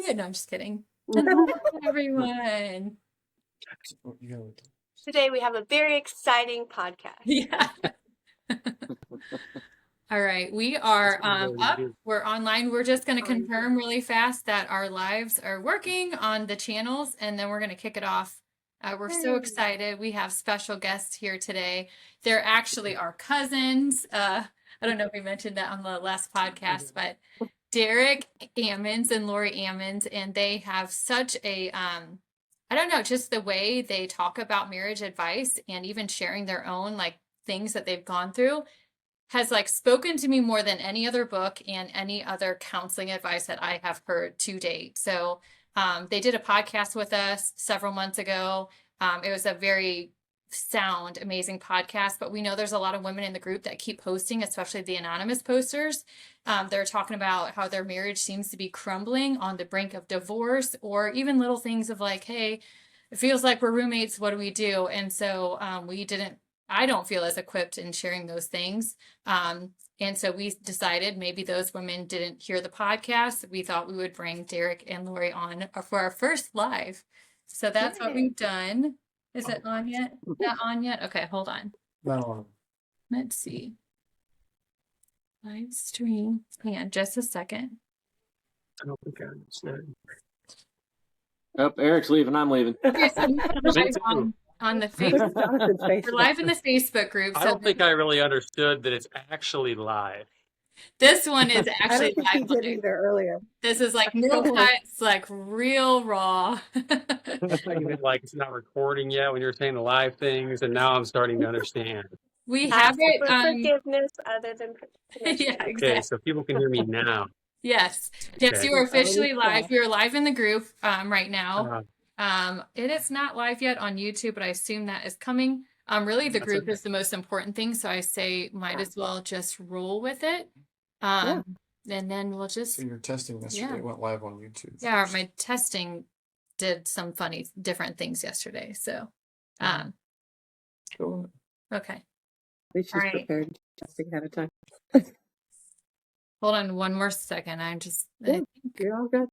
No, I'm just kidding. Hello, everyone. Today we have a very exciting podcast. Yeah. All right, we are up. We're online. We're just going to confirm really fast that our lives are working on the channels, and then we're going to kick it off. We're so excited. We have special guests here today. They're actually our cousins. I don't know if we mentioned that on the last podcast, but Derek Ammons and Lori Ammons, and they have such a I don't know, just the way they talk about marriage advice and even sharing their own like things that they've gone through has like spoken to me more than any other book and any other counseling advice that I have heard to date. So they did a podcast with us several months ago. It was a very sound, amazing podcast, but we know there's a lot of women in the group that keep posting, especially the anonymous posters. They're talking about how their marriage seems to be crumbling on the brink of divorce, or even little things of like, hey, it feels like we're roommates. What do we do? And so I don't feel as equipped in sharing those things. And so we decided maybe those women didn't hear the podcast. We thought we would bring Derek and Lori on for our first live. So that's what we've done. Is it on yet? Not on yet? Okay, hold on. No. Let's see. Live stream. Hang on just a second. I don't think I understand. Oh, Eric's leaving. I'm leaving. Okay, so we're live on the Facebook. We're live in the Facebook group. I don't think I really understood that it's actually live. This one is I actually don't think he live. did either earlier. This is like no cuts, like real raw. Like it's not recording yet when you're saying the live things, and now I'm starting to understand. We have it. Forgiveness other than Yeah, exactly. Okay, so people can hear me now. Yes, Okay. you are officially live. We are live in the group right now. It is not live yet on YouTube, but I assume that is coming. Really, the group is the most important thing, so I say might as well just roll with it. And then we'll just. So your testing yesterday went live on YouTube. Yeah, my testing did some funny, different things yesterday. So, Cool. okay. At least she's prepared testing ahead of time. Hold on one more second. I'm just. You're all good.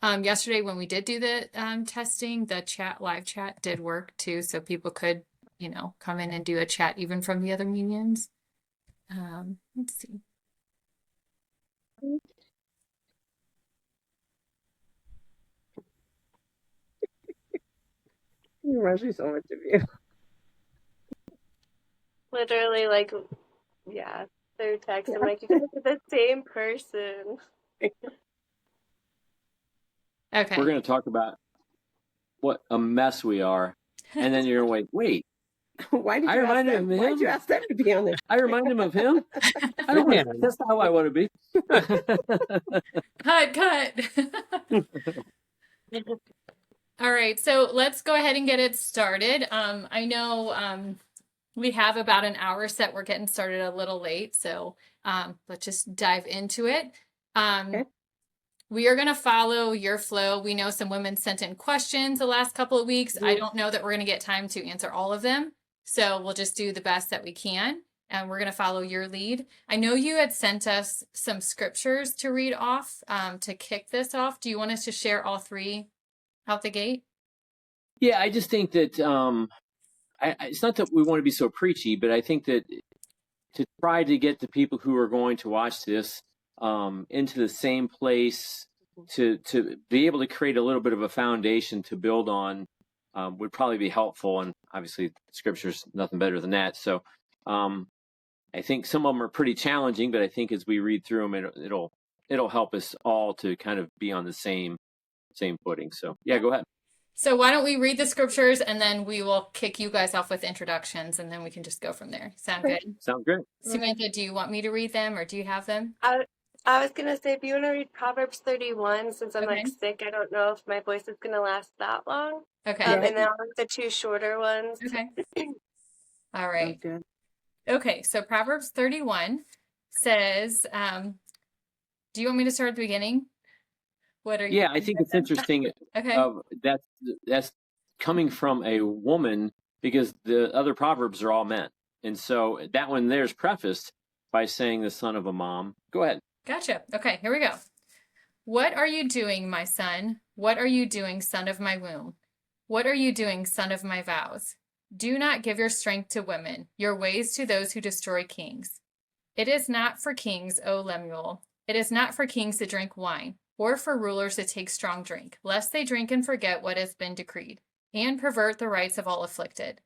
Yesterday when we did do the testing, the live chat did work too, so people could, come in and do a chat even from the other mediums. Let's see. He reminds me so much of you. literally like, yeah, through text. I'm like, you guys are the same person. Okay. We're going to talk about what a mess we are. And then you're going to wait. Why did you ask them? Why did you ask them to be on this? I remind him of him. I don't know. That's not how I want to be. Cut. All right, so let's go ahead and get it started. I know we have about an hour set. We're getting started a little late, so let's just dive into it. Okay. We are going to follow your flow. We know some women sent in questions the last couple of weeks. I don't know that we're going to get time to answer all of them, so we'll just do the best that we can, and we're going to follow your lead. I know you had sent us some scriptures to read off to kick this off. Do you want us to share all three out the gate? Yeah, I just think that it's not that we want to be so preachy, but I think that to try to get the people who are going to watch this into the same place to be able to create a little bit of a foundation to build on would probably be helpful. And obviously scripture's nothing better than that. So I think some of them are pretty challenging, but I think as we read through them, it'll help us all to kind of be on the same footing. So yeah, go ahead. So why don't we read the scriptures and then we will kick you guys off with introductions and then we can just go from there. Sound good? Sounds great. Samantha, do you want me to read them or do you have them? I was gonna say, if you want to read Proverbs 31, since I'm like sick, I don't know if my voice is gonna last that long. Okay. And then I'll read the two shorter ones. Okay. All right. Good. Okay, so Proverbs 31 says, do you want me to start at the beginning? What are you? Yeah, I think it's interesting. Okay. That's coming from a woman because the other Proverbs are all men. And so that one there's prefaced by saying the son of a mom. Go ahead. Gotcha. Okay, here we go. What are you doing, my son? What are you doing, son of my womb? What are you doing, son of my vows? Do not give your strength to women, your ways to those who destroy kings. It is not for kings, O Lemuel. It is not for kings to drink wine, or for rulers to take strong drink, lest they drink and forget what has been decreed, and pervert the rights of all afflicted.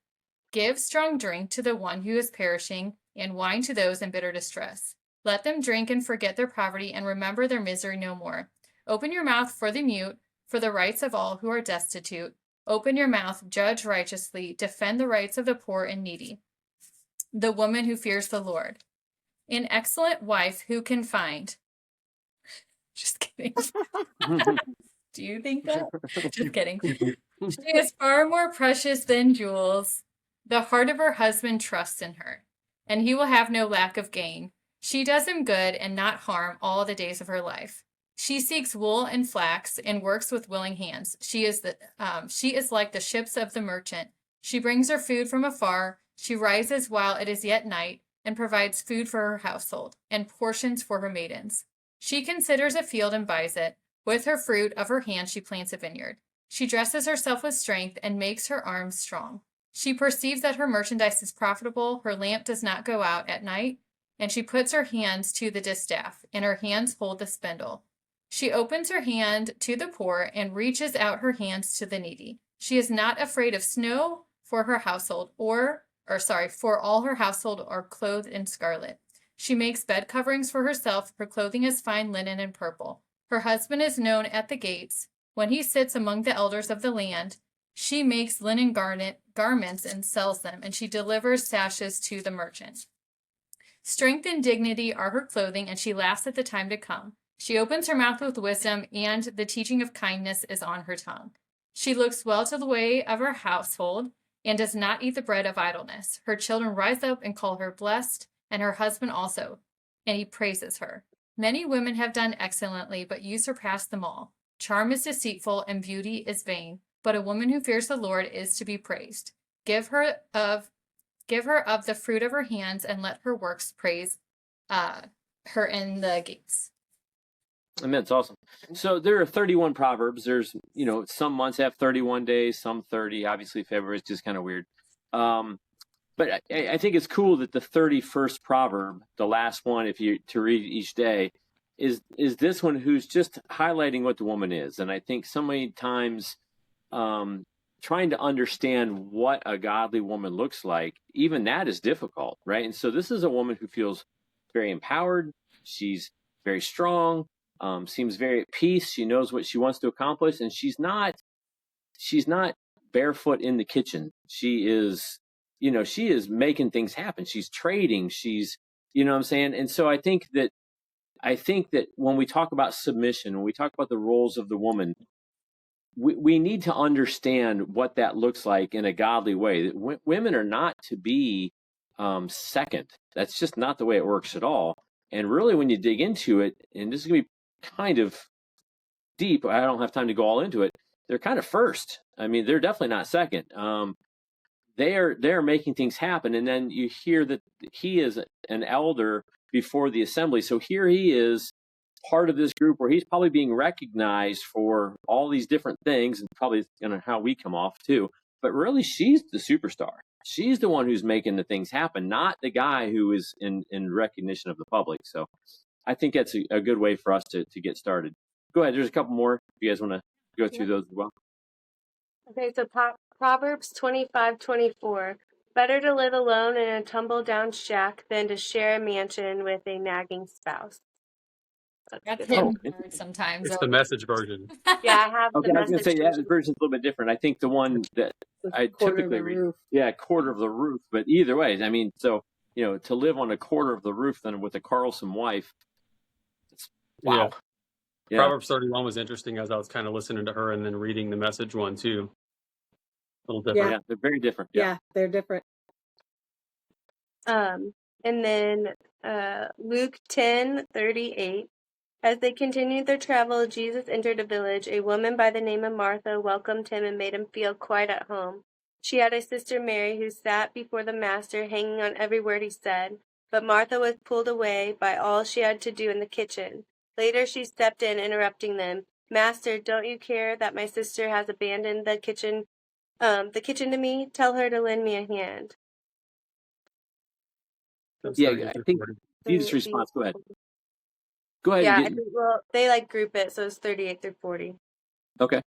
Give strong drink to the one who is perishing, and wine to those in bitter distress. Let them drink and forget their poverty and remember their misery no more. Open your mouth for the mute, for the rights of all who are destitute. Open your mouth, judge righteously, defend the rights of the poor and needy. The woman who fears the Lord. An excellent wife who can find. Just kidding. Do you think that? Just kidding. She is far more precious than jewels. The heart of her husband trusts in her, and he will have no lack of gain. She does him good and not harm all the days of her life. She seeks wool and flax and works with willing hands. She is like the ships of the merchant. She brings her food from afar. She rises while it is yet night and provides food for her household and portions for her maidens. She considers a field and buys it. With her fruit of her hand she plants a vineyard. She dresses herself with strength and makes her arms strong. She perceives that her merchandise is profitable. Her lamp does not go out at night, and she puts her hands to the distaff, and her hands hold the spindle. She opens her hand to the poor and reaches out her hands to the needy. She is not afraid of snow for her household, for all her household are clothed in scarlet. She makes bed coverings for herself. Her clothing is fine linen and purple. Her husband is known at the gates. When he sits among the elders of the land, she makes linen garments and sells them, and she delivers sashes to the merchant. Strength and dignity are her clothing, and she laughs at the time to come. She opens her mouth with wisdom, and the teaching of kindness is on her tongue. She looks well to the way of her household, and does not eat the bread of idleness. Her children rise up and call her blessed, and her husband also, and he praises her. Many women have done excellently, but you surpass them all. Charm is deceitful, and beauty is vain, but a woman who fears the Lord is to be praised. Give her of the fruit of her hands, and let her works praise her in the gates. I mean, it's awesome. So there are 31 proverbs. There's, some months have 31 days, some 30. Obviously, February is just kind of weird. But I think it's cool that the 31st proverb, the last one, to read each day, is this one, who's just highlighting what the woman is. And I think so many times trying to understand what a godly woman looks like, even that is difficult, right? And so this is a woman who feels very empowered. She's very strong, seems very at peace. She knows what she wants to accomplish, and she's not barefoot in the kitchen. She is making things happen. She's trading. She's, what I'm saying? And so I think that when we talk about submission, when we talk about the roles of the woman, we need to understand what that looks like in a godly way. That women are not to be second. That's just not the way it works at all. And really, when you dig into it, and this is going to be kind of deep, I don't have time to go all into it, they're kind of first. I mean, they're definitely not second. They're making things happen. And then you hear that he is an elder before the assembly. So here he is, part of this group where he's probably being recognized for all these different things, and probably how we come off too. But really, she's the superstar. She's the one who's making the things happen, not the guy who is in recognition of the public. So I think that's a good way for us to get started. Go ahead. There's a couple more if you guys want to go through those as well. Okay, so Proverbs 25:24. Better to live alone in a tumble-down shack than to share a mansion with a nagging spouse. That's hard sometimes. It's the Message version. Yeah, I have Okay, the I was going to say Message that version's a little bit different. I think the one that I typically read, quarter of the roof. But either way, I mean, so to live on a quarter of the roof than with a quarrelsome wife. Wow. Yeah. Proverbs 31 was interesting as I was kind of listening to her and then reading the Message one too. A little different. Yeah, they're very different. Yeah, they're different. And then Luke 10:38. As they continued their travel, Jesus entered a village. A woman by the name of Martha welcomed him and made him feel quite at home. She had a sister Mary who sat before the master, hanging on every word he said. But Martha was pulled away by all she had to do in the kitchen. Later, she stepped in, interrupting them. Master, don't you care that my sister has abandoned the kitchen to me? Tell her to lend me a hand. Yeah, I think Jesus' response. Go ahead. Go ahead. Yeah, I think, well, they like group it, so it's 38 through 40. Okay.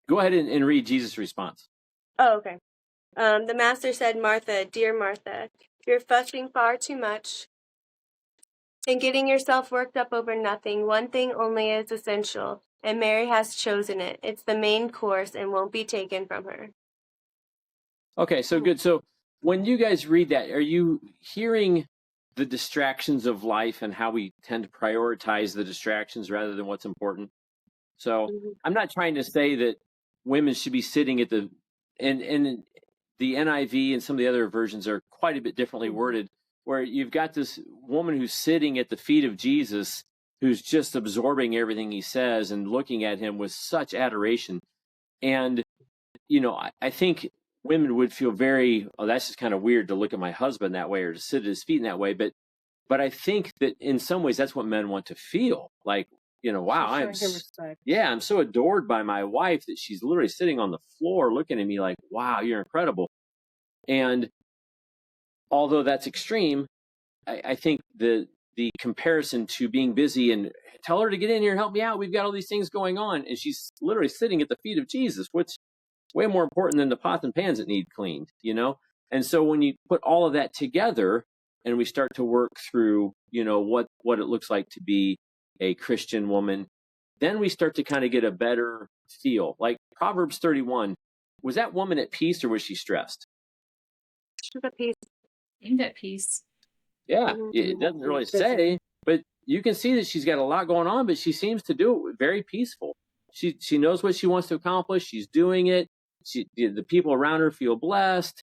Go ahead and read Jesus' response. Oh, okay. The master said, Martha, dear Martha, you're fussing far too much and getting yourself worked up over nothing. One thing only is essential, and Mary has chosen it. It's the main course and won't be taken from her. Okay, so good. So when you guys read that, are you hearing the distractions of life and how we tend to prioritize the distractions rather than what's important? So I'm not trying to say that women should be sitting at the and the NIV and some of the other versions are quite a bit differently worded, where you've got this woman who's sitting at the feet of Jesus, who's just absorbing everything he says and looking at him with such adoration. And, you know, I think women would feel very, oh, that's just kind of weird to look at my husband that way or to sit at his feet in that way. But I think that in some ways that's what men want to feel like, you know, wow, I'm so adored by my wife that she's literally sitting on the floor looking at me like, wow, you're incredible. And although that's extreme, I think the comparison to being busy and tell her to get in here and help me out. We've got all these things going on. And she's literally sitting at the feet of Jesus, which is way more important than the pots and pans that need cleaned, you know? And so when you put all of that together and we start to work through, you know, what it looks like to be a Christian woman, then we start to kind of get a better feel. Like Proverbs 31, was that woman at peace or was she stressed? She's at peace. Aimed at peace. Yeah, it doesn't really say, but you can see that she's got a lot going on, but she seems to do it very peaceful. She knows what she wants to accomplish. She's doing it. The people around her feel blessed.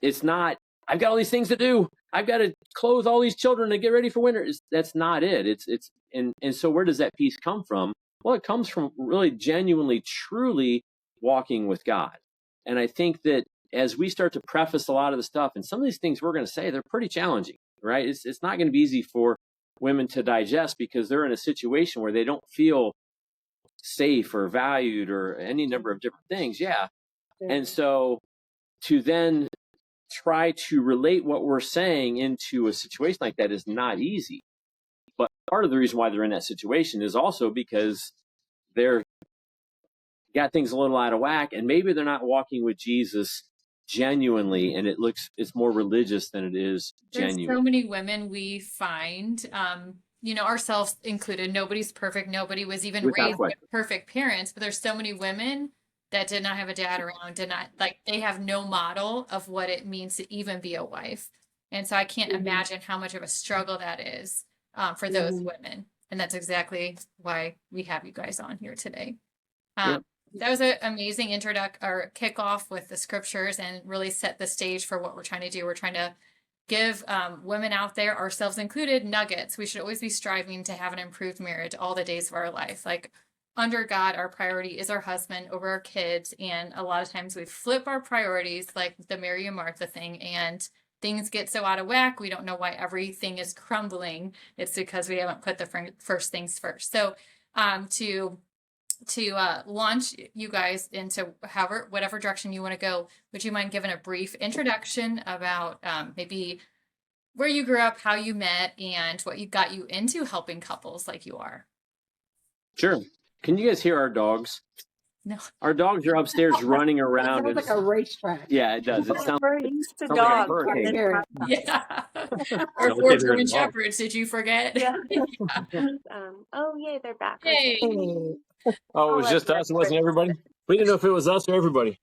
It's not, I've got all these things to do. I've got to clothe all these children to get ready for winter. That's not it. And so where does that peace come from? Well, it comes from really genuinely, truly walking with God. And I think that as we start to preface a lot of the stuff, and some of these things we're going to say, they're pretty challenging, right? It's not going to be easy for women to digest because they're in a situation where they don't feel safe or valued or any number of different things. Yeah. And so to then try to relate what we're saying into a situation like that is not easy. But part of the reason why they're in that situation is also because they're got things a little out of whack and maybe they're not walking with Jesus genuinely, and it's more religious than it is genuine. There's so many women we find, you know, ourselves included. Nobody's perfect. Nobody was even raised with perfect parents, but there's so many women that did not have a dad around, they have no model of what it means to even be a wife. And so I can't imagine how much of a struggle that is for those women. And that's exactly why we have you guys on here today. That was an amazing kickoff with the scriptures and really set the stage for what we're trying to do. We're trying to give women out there, ourselves included, nuggets. We should always be striving to have an improved marriage all the days of our life. Like under God, our priority is our husband over our kids. And a lot of times we flip our priorities like the Mary and Martha thing, and things get so out of whack. We don't know why everything is crumbling. It's because we haven't put the first things first. So to launch you guys into whatever direction you want to go, would you mind giving a brief introduction about maybe where you grew up, how you met, and what got you into helping couples like you are? Sure. Can you guys hear our dogs? No. Our dogs are upstairs running around. It sounds like a racetrack. Yeah, it does. It sounds We're used to like a dogs. hurricane. Yeah. Our four German shepherds, did you forget? Yeah. Oh, yay, they're back. Hey. Oh, it was just us. It wasn't everybody. We didn't know if it was us or everybody.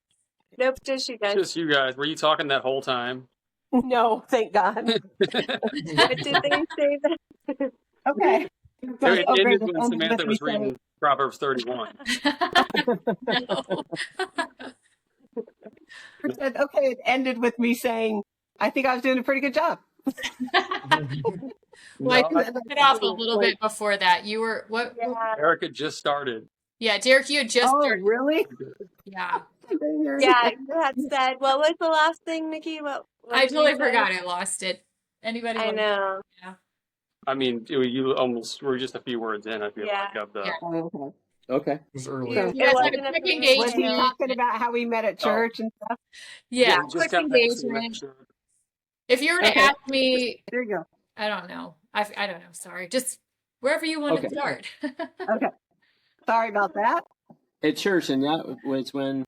Nope, just you guys. Just you guys. Were you talking that whole time? No, thank God. But did they say that? Okay. It ended when Samantha was reading Proverbs 31. No. Okay, it ended with me saying, I think I was doing a pretty good job. Well, I cut off a little bit before that. You were what? Yeah. Erica just started. Yeah, Derek, you had just started. Really? Yeah. Yeah, you had said, what was the last thing, Nikki? What I totally forgot. I lost it. Anybody? I know. Yeah. I mean, you almost were just a few words in. I feel Yeah. like of the. Yeah. Oh, okay. Okay. It was early. So You guys have wasn't a a quick few was he engagement. talking about how we met at Oh, church and stuff? Yeah, just quick kind of asking to make engagement. sure. If you were to Okay. ask me, There you go. I don't know. I don't know. Sorry. Just wherever you want Okay. to start. Okay. Sorry about that. At church, and that was when.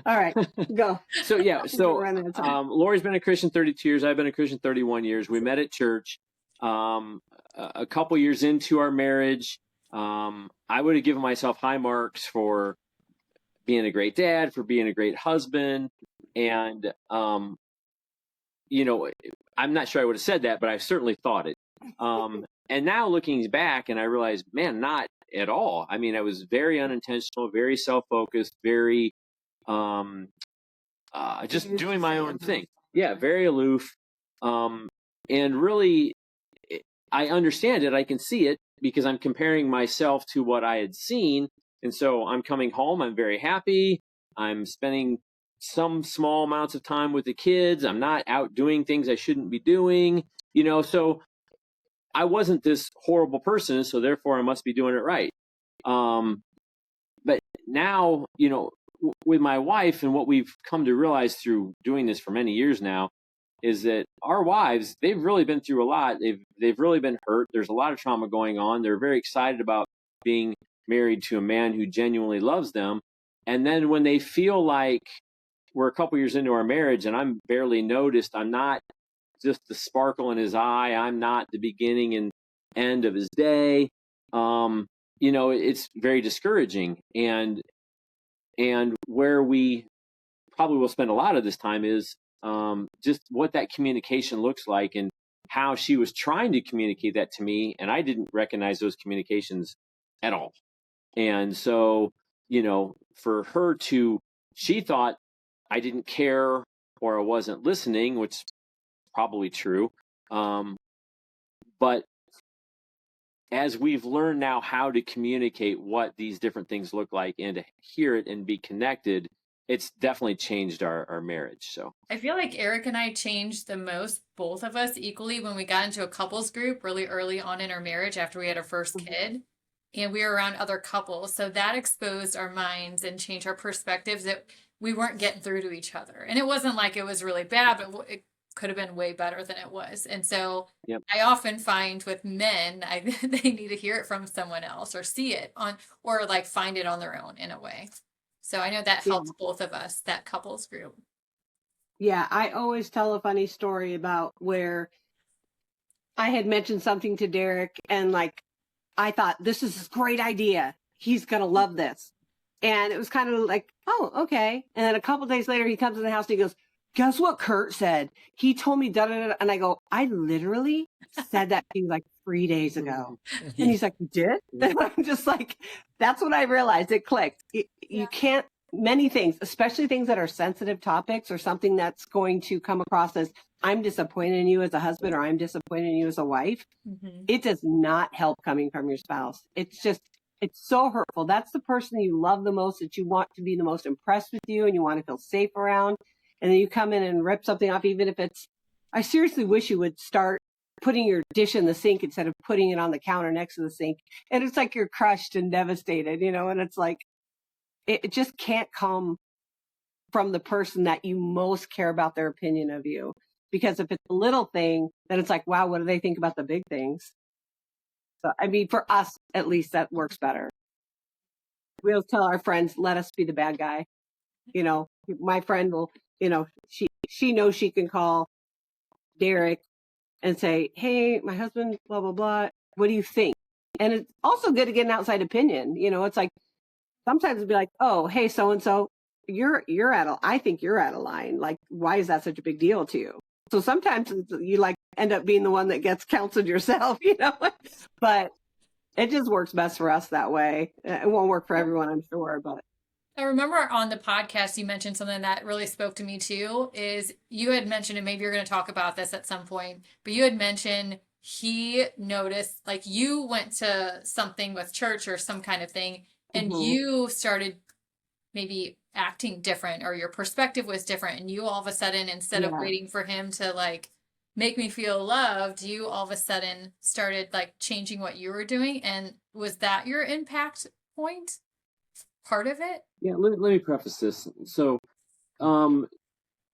All right. Go. So yeah, We're running out of time. Lori's been a Christian 32 years. I've been a Christian 31 years. We met at church. A couple years into our marriage, I would have given myself high marks for being a great dad, for being a great husband, and you know, I'm not sure I would have said that, but I certainly thought it. And now looking back, and I realized, man, not at all. I mean, I was very unintentional, very self-focused, very just doing my own thing. Yeah, very aloof. And really, I understand it. I can see it because I'm comparing myself to what I had seen. And so I'm coming home. I'm very happy. I'm spending some small amounts of time with the kids. I'm not out doing things I shouldn't be doing, you know, so I wasn't this horrible person. So therefore I must be doing it right. But now, you know, with my wife and what we've come to realize through doing this for many years now is that our wives, they've really been through a lot. They've really been hurt. There's a lot of trauma going on. They're very excited about being married to a man who genuinely loves them. And then when they feel like we're a couple years into our marriage and I'm barely noticed, I'm not just the sparkle in his eye, I'm not the beginning and end of his day, you know, it's very discouraging. And where we probably will spend a lot of this time is just what that communication looks like and how she was trying to communicate that to me. And I didn't recognize those communications at all. And so, you know, for her to, she thought I didn't care or I wasn't listening, which is probably true. But as we've learned now how to communicate what these different things look like and to hear it and be connected, it's definitely changed our marriage. So I feel like Eric and I changed the most, both of us equally, when we got into a couples group really early on in our marriage after we had our first kid. And we were around other couples. So that exposed our minds and changed our perspectives that we weren't getting through to each other. And it wasn't like it was really bad, but it could have been way better than it was. And so Yep. I often find with men, they need to hear it from someone else or see it on, or like find it on their own in a way. So I know that helps both of us, that couples group. Yeah, I always tell a funny story about where I had mentioned something to Derek and like, I thought, this is a great idea. He's going to love this. And it was kind of like, oh, okay. And then a couple days later, he comes in the house and he goes, guess what Kurt said? He told me, da da da. And I go, I literally said that to you like 3 days ago. And he's like, you did? And I'm just like, that's what I realized. It clicked. You can't, many things, especially things that are sensitive topics or something that's going to come across as I'm disappointed in you as a husband or I'm disappointed in you as a wife. Mm-hmm. It does not help coming from your spouse. It's just, it's so hurtful. That's the person you love the most, that you want to be the most impressed with you and you want to feel safe around. And then you come in and rip something off, even if it's, I seriously wish you would start putting your dish in the sink instead of putting it on the counter next to the sink. And it's like you're crushed and devastated, you know, and it's like, it just can't come from the person that you most care about their opinion of you. Because if it's a little thing, then it's like, wow, what do they think about the big things? So, I mean, for us, at least that works better. We'll tell our friends, let us be the bad guy. You know, my friend will, you know, she knows she can call Derek and say, hey, my husband, blah, blah, blah. What do you think? And it's also good to get an outside opinion. You know, it's like, sometimes it'd be like, oh, hey, so-and-so, I think you're out of line. Like, why is that such a big deal to you? So sometimes you like end up being the one that gets counseled yourself, you know, but it just works best for us that way. It won't work for everyone, I'm sure, but. I remember on the podcast, you mentioned something that really spoke to me too, is you had mentioned, and maybe you're going to talk about this at some point, but you had mentioned he noticed, like you went to something with church or some kind of thing, and you started maybe acting different or your perspective was different. And you all of a sudden, instead of waiting for him to like make me feel loved, you all of a sudden started like changing what you were doing. And was that your impact point? Part of it? Yeah, let me preface this. So,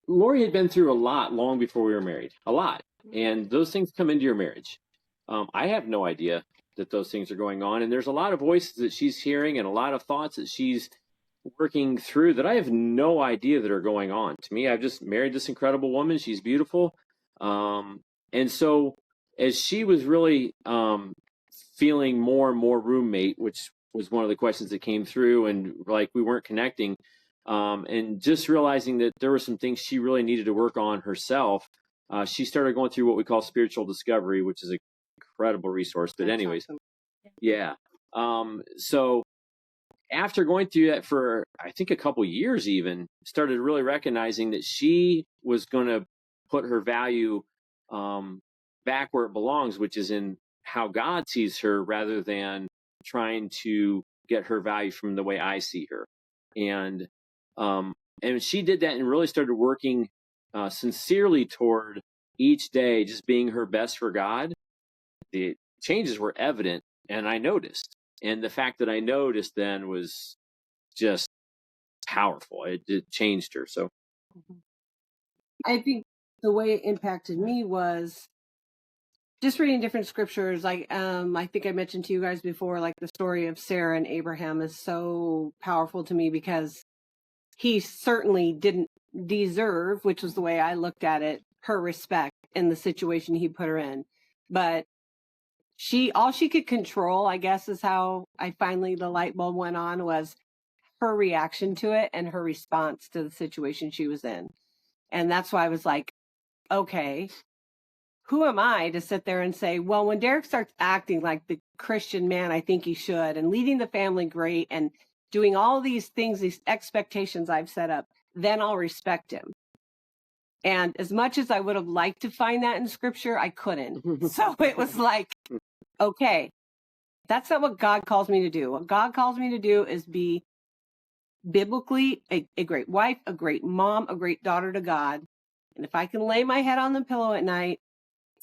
Lori had been through a lot long before we were married, a lot. And those things come into your marriage. I have no idea that those things are going on. And there's a lot of voices that she's hearing and a lot of thoughts that she's working through that I have no idea that are going on. To me, I've just married this incredible woman. She's beautiful. And so as she was really feeling more and more roommate, which was one of the questions that came through, and like we weren't connecting, and just realizing that there were some things she really needed to work on herself, she started going through what we call spiritual discovery, which is an incredible resource. But anyways, yeah. So after going through that for, I think, a couple years even, started really recognizing that she was going to put her value back where it belongs, which is in how God sees her rather than trying to get her value from the way I see her. And she did that and really started working sincerely toward each day just being her best for God. The changes were evident, and I noticed. And the fact that I noticed then was just powerful. It changed her. So I think the way it impacted me was just reading different scriptures. Like I think I mentioned to you guys before, like the story of Sarah and Abraham is so powerful to me because he certainly didn't deserve, which was the way I looked at it, her respect in the situation he put her in. But all she could control, I guess, is how the light bulb went on, was her reaction to it and her response to the situation she was in. And that's why I was like, okay, who am I to sit there and say, well, when Derek starts acting like the Christian man I think he should, and leading the family great, and doing all these things, these expectations I've set up, then I'll respect him. And as much as I would have liked to find that in scripture, I couldn't. So it was like, okay, that's not what God calls me to do. What God calls me to do is be biblically a great wife, a great mom, a great daughter to God. And if I can lay my head on the pillow at night,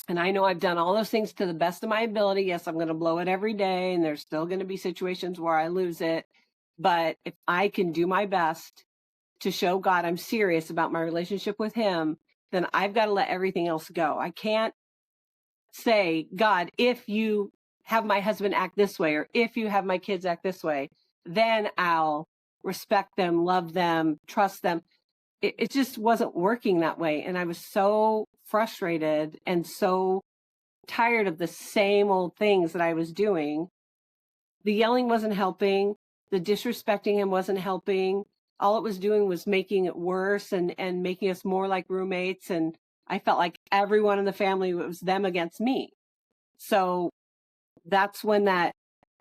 and I know I've done all those things to the best of my ability, yes, I'm going to blow it every day, and there's still going to be situations where I lose it. But if I can do my best to show God I'm serious about my relationship with him, then I've got to let everything else go. I can't say, God, if you have my husband act this way, or if you have my kids act this way, then I'll respect them, love them, trust them. It just wasn't working that way. And I was so frustrated and so tired of the same old things that I was doing. The yelling wasn't helping. The disrespecting him wasn't helping. All it was doing was making it worse and making us more like roommates. And I felt like everyone in the family was them against me. So that's when that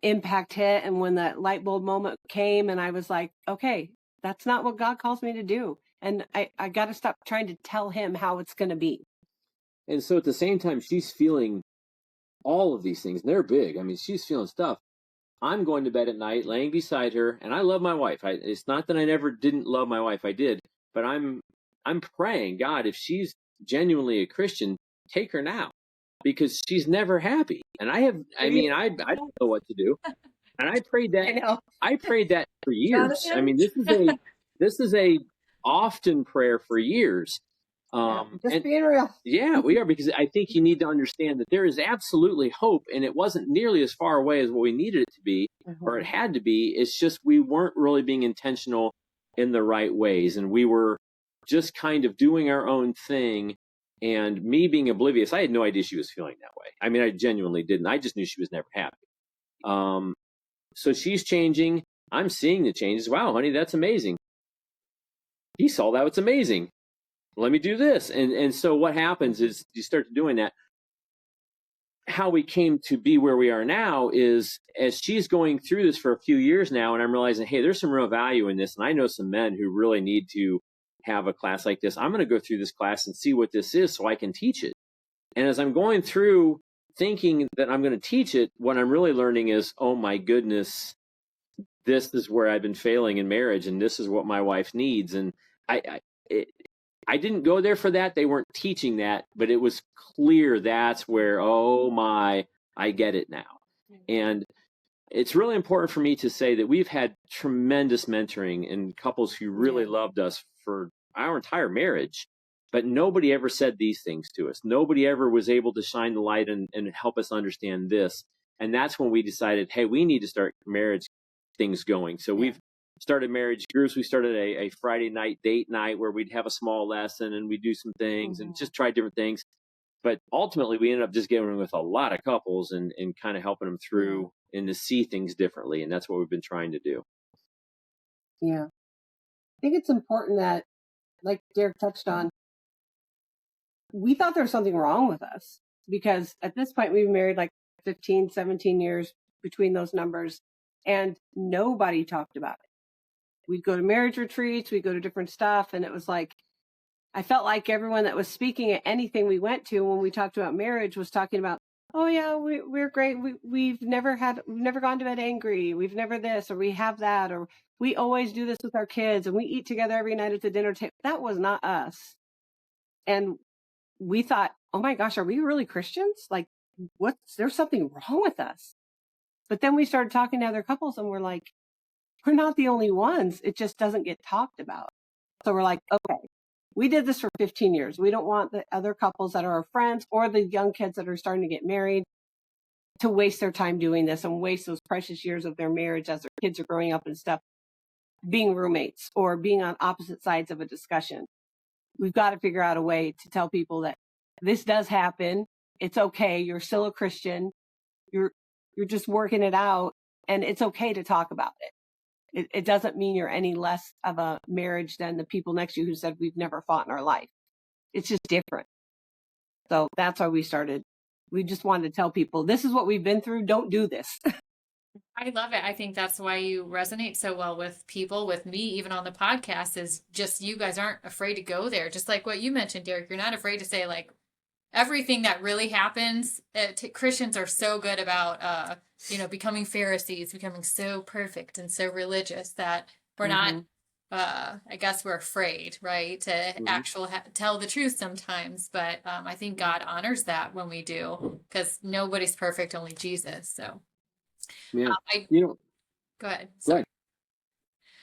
impact hit and when that light bulb moment came, and I was like, okay, that's not what God calls me to do. And I got to stop trying to tell him how it's going to be. And so at the same time, she's feeling all of these things. And they're big. I mean, she's feeling stuff. I'm going to bed at night, laying beside her, and I love my wife. It's not that I never didn't love my wife. I did. But I'm praying, God, if she's genuinely a Christian, take her now. Because she's never happy. And I don't know what to do. And I prayed that for years. I mean, this is a often prayer for years. Just being real. Yeah, we are, because I think you need to understand that there is absolutely hope, and it wasn't nearly as far away as what we needed it to be, or it had to be. It's just we weren't really being intentional in the right ways, and we were just kind of doing our own thing. And me being oblivious, I had no idea she was feeling that way. I mean, I genuinely didn't. I just knew she was never happy. So she's changing. I'm seeing the changes. Wow, honey, that's amazing. He saw that. It's amazing. Let me do this. And so what happens is you start doing that. How we came to be where we are now is, as she's going through this for a few years now, and I'm realizing, hey, there's some real value in this. And I know some men who really need to have a class like this. I'm going to go through this class and see what this is so I can teach it. And as I'm going through thinking that I'm going to teach it, what I'm really learning is, oh my goodness, this is where I've been failing in marriage, and this is what my wife needs. And I didn't go there for that. They weren't teaching that, but it was clear that's where, oh my, I get it now. And it's really important for me to say that we've had tremendous mentoring and couples who really loved us for our entire marriage, but nobody ever said these things to us. Nobody ever was able to shine the light and help us understand this. And that's when we decided, hey, we need to start marriage things going. So we've started marriage groups. We started a Friday night date night where we'd have a small lesson and we'd do some things and just try different things. But ultimately, we ended up just getting with a lot of couples and kind of helping them through and to see things differently. And that's what we've been trying to do. Yeah. I think it's important that, like Derek touched on, we thought there was something wrong with us because at this point we've been married like 15, 17 years between those numbers, and nobody talked about it. We'd go to marriage retreats, we'd go to different stuff, and it was like, I felt like everyone that was speaking at anything we went to when we talked about marriage was talking about, oh yeah, we're great. We've never gone to bed angry. We've never this, or we have that, or we always do this with our kids and we eat together every night at the dinner table. That was not us. And we thought, oh my gosh, are we really Christians? Like, there's something wrong with us. But then we started talking to other couples and we're like, we're not the only ones. It just doesn't get talked about. So we're like, okay, we did this for 15 years. We don't want the other couples that are our friends or the young kids that are starting to get married to waste their time doing this and waste those precious years of their marriage as their kids are growing up and stuff, being roommates or being on opposite sides of a discussion. We've got to figure out a way to tell people that this does happen. It's okay. You're still a Christian. You're just working it out, and it's okay to talk about it. It doesn't mean you're any less of a marriage than the people next to you who said we've never fought in our life. It's just different. So that's why we started. We just wanted to tell people, this is what we've been through. Don't do this. I love it. I think that's why you resonate so well with people, with me, even on the podcast, is just you guys aren't afraid to go there. Just like what you mentioned, Derek, you're not afraid to say like everything that really happens. Christians are so good about, becoming Pharisees, becoming so perfect and so religious that we're not, I guess we're afraid, right, to tell the truth sometimes. But I think God honors that when we do, because nobody's perfect, only Jesus. So. Yeah. Go ahead. Go ahead.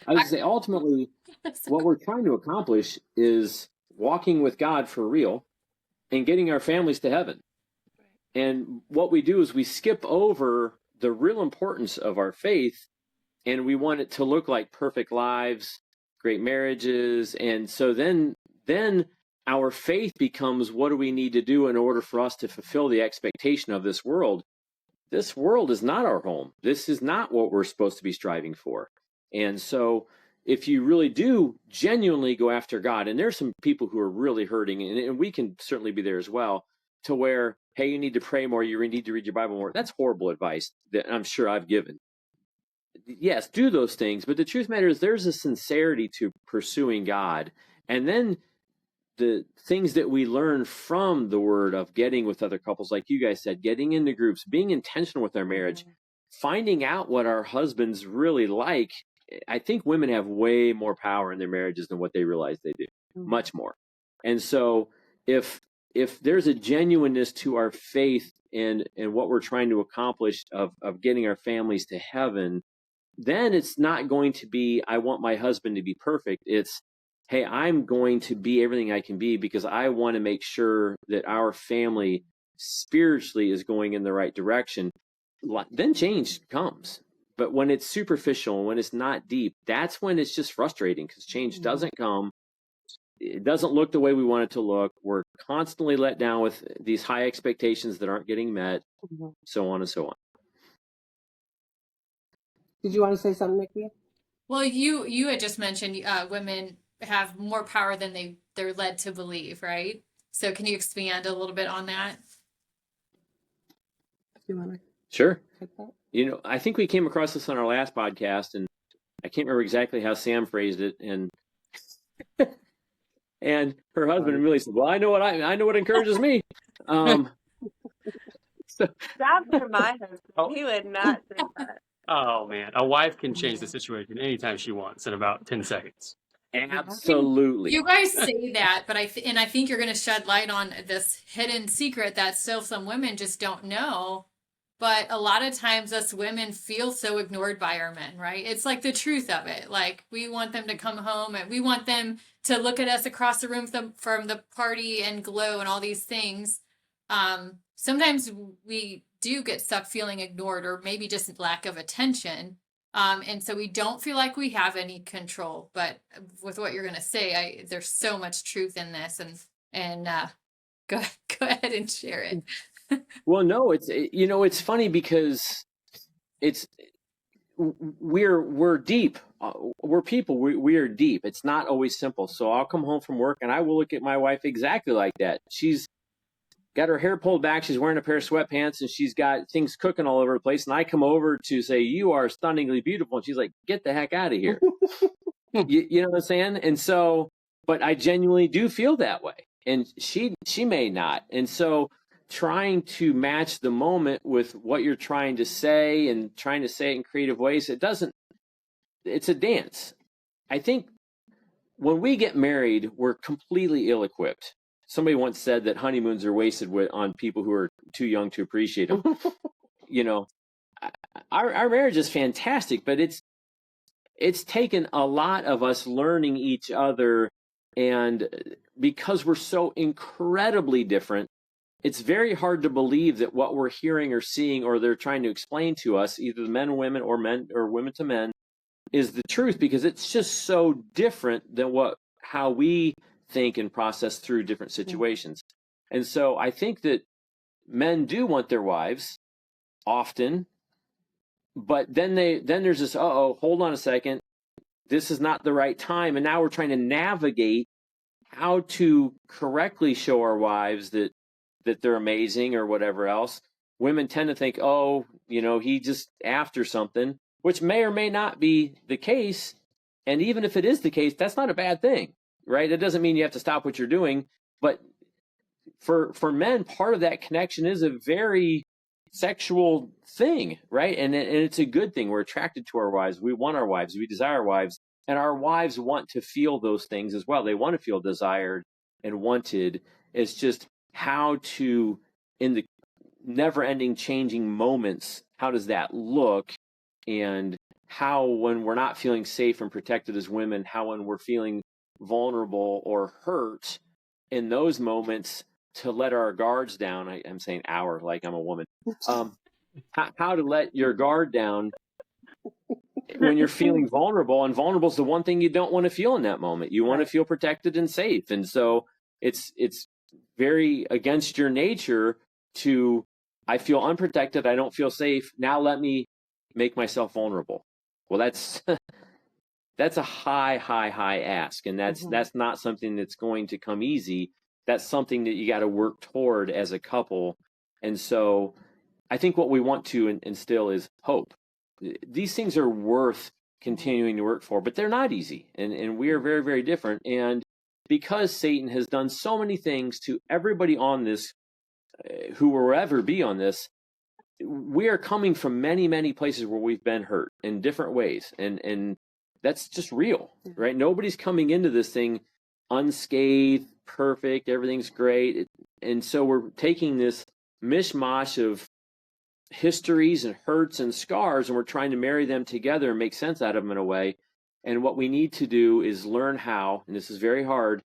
I was going to say, ultimately, what we're trying to accomplish is walking with God for real and getting our families to heaven. And what we do is we skip over the real importance of our faith, and we want it to look like perfect lives, great marriages. And so then our faith becomes, what do we need to do in order for us to fulfill the expectation of this world? This world is not our home. This is not what we're supposed to be striving for. And so if you really do genuinely go after God, and there's some people who are really hurting, and we can certainly be there as well, to where, hey, you need to pray more, you need to read your Bible more. That's horrible advice that I'm sure I've given. Yes, do those things, but the truth matter is there's a sincerity to pursuing God. And then the things that we learn from the word of getting with other couples, like you guys said, getting into groups, being intentional with our marriage, finding out what our husbands really like. I think women have way more power in their marriages than what they realize they do, much more. And so if there's a genuineness to our faith and what we're trying to accomplish of getting our families to heaven, then it's not going to be, I want my husband to be perfect. It's, hey, I'm going to be everything I can be because I want to make sure that our family spiritually is going in the right direction. Then change comes. But when it's superficial, when it's not deep, that's when it's just frustrating because change doesn't come. It doesn't look the way we want it to look. We're constantly let down with these high expectations that aren't getting met, so on and so on. Did you want to say something, Nikki? Well, you had just mentioned women have more power than they're led to believe, right? So can you expand a little bit on that? You want to? Sure. I think we came across this on our last podcast, and I can't remember exactly how Sam phrased it, and and her husband really said, "Well, I know what encourages me." Stop for my husband. He would not say that. Oh man, a wife can change the situation anytime she wants in about 10 seconds. Absolutely. You guys say that, but I think you're going to shed light on this hidden secret that still some women just don't know. But a lot of times us women feel so ignored by our men, right? It's like the truth of it. Like we want them to come home and we want them to look at us across the room from the party and glow and all these things. Sometimes we do get stuck feeling ignored or maybe just lack of attention. And so we don't feel like we have any control. But with what you're going to say, there's so much truth in this, and go ahead and share it. Well, no, it's funny because we're deep. We're people. We are deep. It's not always simple. So I'll come home from work and I will look at my wife exactly like that. She's got her hair pulled back. She's wearing a pair of sweatpants and she's got things cooking all over the place. And I come over to say, "You are stunningly beautiful." And she's like, "Get the heck out of here." you know what I'm saying? And so, but I genuinely do feel that way. And she may not. And so trying to match the moment with what you're trying to say and trying to say it in creative ways, it's a dance. I think when we get married, we're completely ill-equipped. Somebody once said that honeymoons are wasted on people who are too young to appreciate them. Our marriage is fantastic, but it's taken a lot of us learning each other, and because we're so incredibly different, it's very hard to believe that what we're hearing or seeing or they're trying to explain to us, either the men and women or men or women to men, is the truth, because it's just so different than how we think and process through different situations. And so I think that men do want their wives often, but then there's this, hold on a second, this is not the right time. And now we're trying to navigate how to correctly show our wives that they're amazing or whatever else. Women tend to think, he just after something, which may or may not be the case. And even if it is the case, that's not a bad thing, right? It doesn't mean you have to stop what you're doing. But for men, part of that connection is a very sexual thing, right? And it's a good thing. We're attracted to our wives. We want our wives. We desire our wives. And our wives want to feel those things as well. They want to feel desired and wanted. It's just how to, in the never-ending changing moments, how does that look? And how, when we're not feeling safe and protected as women, how when we're feeling vulnerable or hurt in those moments, to let our guards down. I'm saying our, like I'm a woman. How to let your guard down when you're feeling vulnerable. And vulnerable is the one thing you don't want to feel in that moment. You want to feel protected and safe. And so it's very against your nature to, I feel unprotected, I don't feel safe, now let me make myself vulnerable. Well, that's a high ask, and that's not something that's going to come easy. That's something that you got to work toward as a couple. And so I think what we want to instill is hope. These things are worth continuing to work for, but they're not easy, and we are very, very different. And because Satan has done so many things to everybody on this, who will ever be on this, we are coming from many, many places where we've been hurt in different ways. And that's just real, right? Nobody's coming into this thing unscathed, perfect, everything's great. And so we're taking this mishmash of histories and hurts and scars, and we're trying to marry them together and make sense out of them in a way. And what we need to do is learn how, and this is very hard,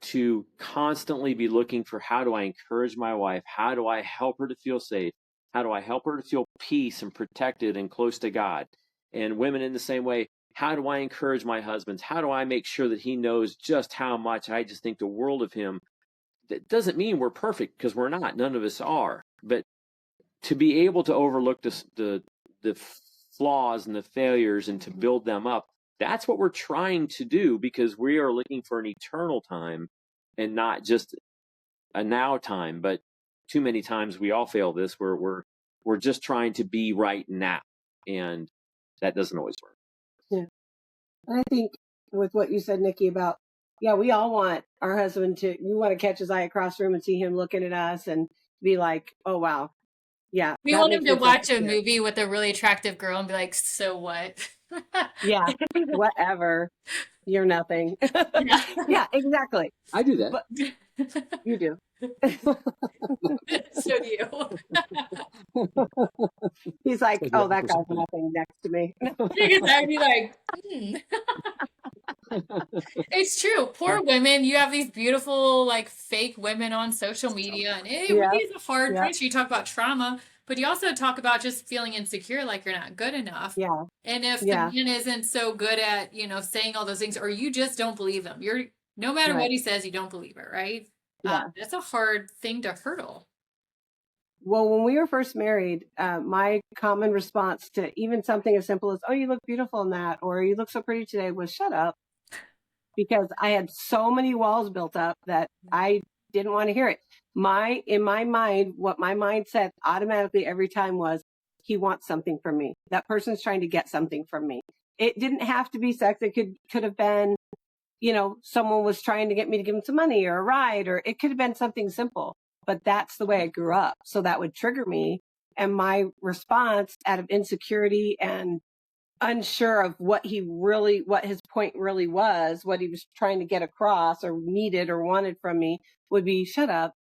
to constantly be looking for, how do I encourage my wife? How do I help her to feel safe? How do I help her to feel peace and protected and close to God? And women in the same way, how do I encourage my husbands? How do I make sure that he knows just how much I just think the world of him? That doesn't mean we're perfect, because we're not. None of us are. But to be able to overlook the flaws and the failures and to build them up, that's what we're trying to do, because we are looking for an eternal time and not just a now time. But too many times we all fail this, where we're just trying to be right now, and that doesn't always work. Yeah. And I think with what you said, Nikki, about, we all want our husband we want to catch his eye across the room and see him looking at us and be like, oh, wow. Yeah. We want him to watch a movie with a really attractive girl and be like, so what? Yeah, whatever. You're nothing. Yeah. Yeah, exactly. I do that. But you do. So do you. He's like, So oh, the that guy's opposite. nothing next to me. Because I'd be like, It's true. Poor women. You have these beautiful, like, fake women on social media, and it really Yeah, is a hard yeah, bridge. You talk about trauma, but you also talk about just feeling insecure, like you're not good enough. yeah, And if the yeah. man isn't so good at, saying all those things, or you just don't believe him, no matter what Right. he says, you don't believe it, right? Yeah. That's a hard thing to hurdle. Well, when we were first married, my common response to even something as simple as, oh, you look beautiful in that, or you look so pretty today, was shut up. Because I had so many walls built up that I didn't want to hear it. In my mind, what my mind said automatically every time was, he wants something from me. That person's trying to get something from me. It didn't have to be sex. It could have been, someone was trying to get me to give them some money or a ride, or it could have been something simple. But that's the way I grew up. So that would trigger me. And my response out of insecurity and unsure of what his point really was, what he was trying to get across or needed or wanted from me, would be, shut up,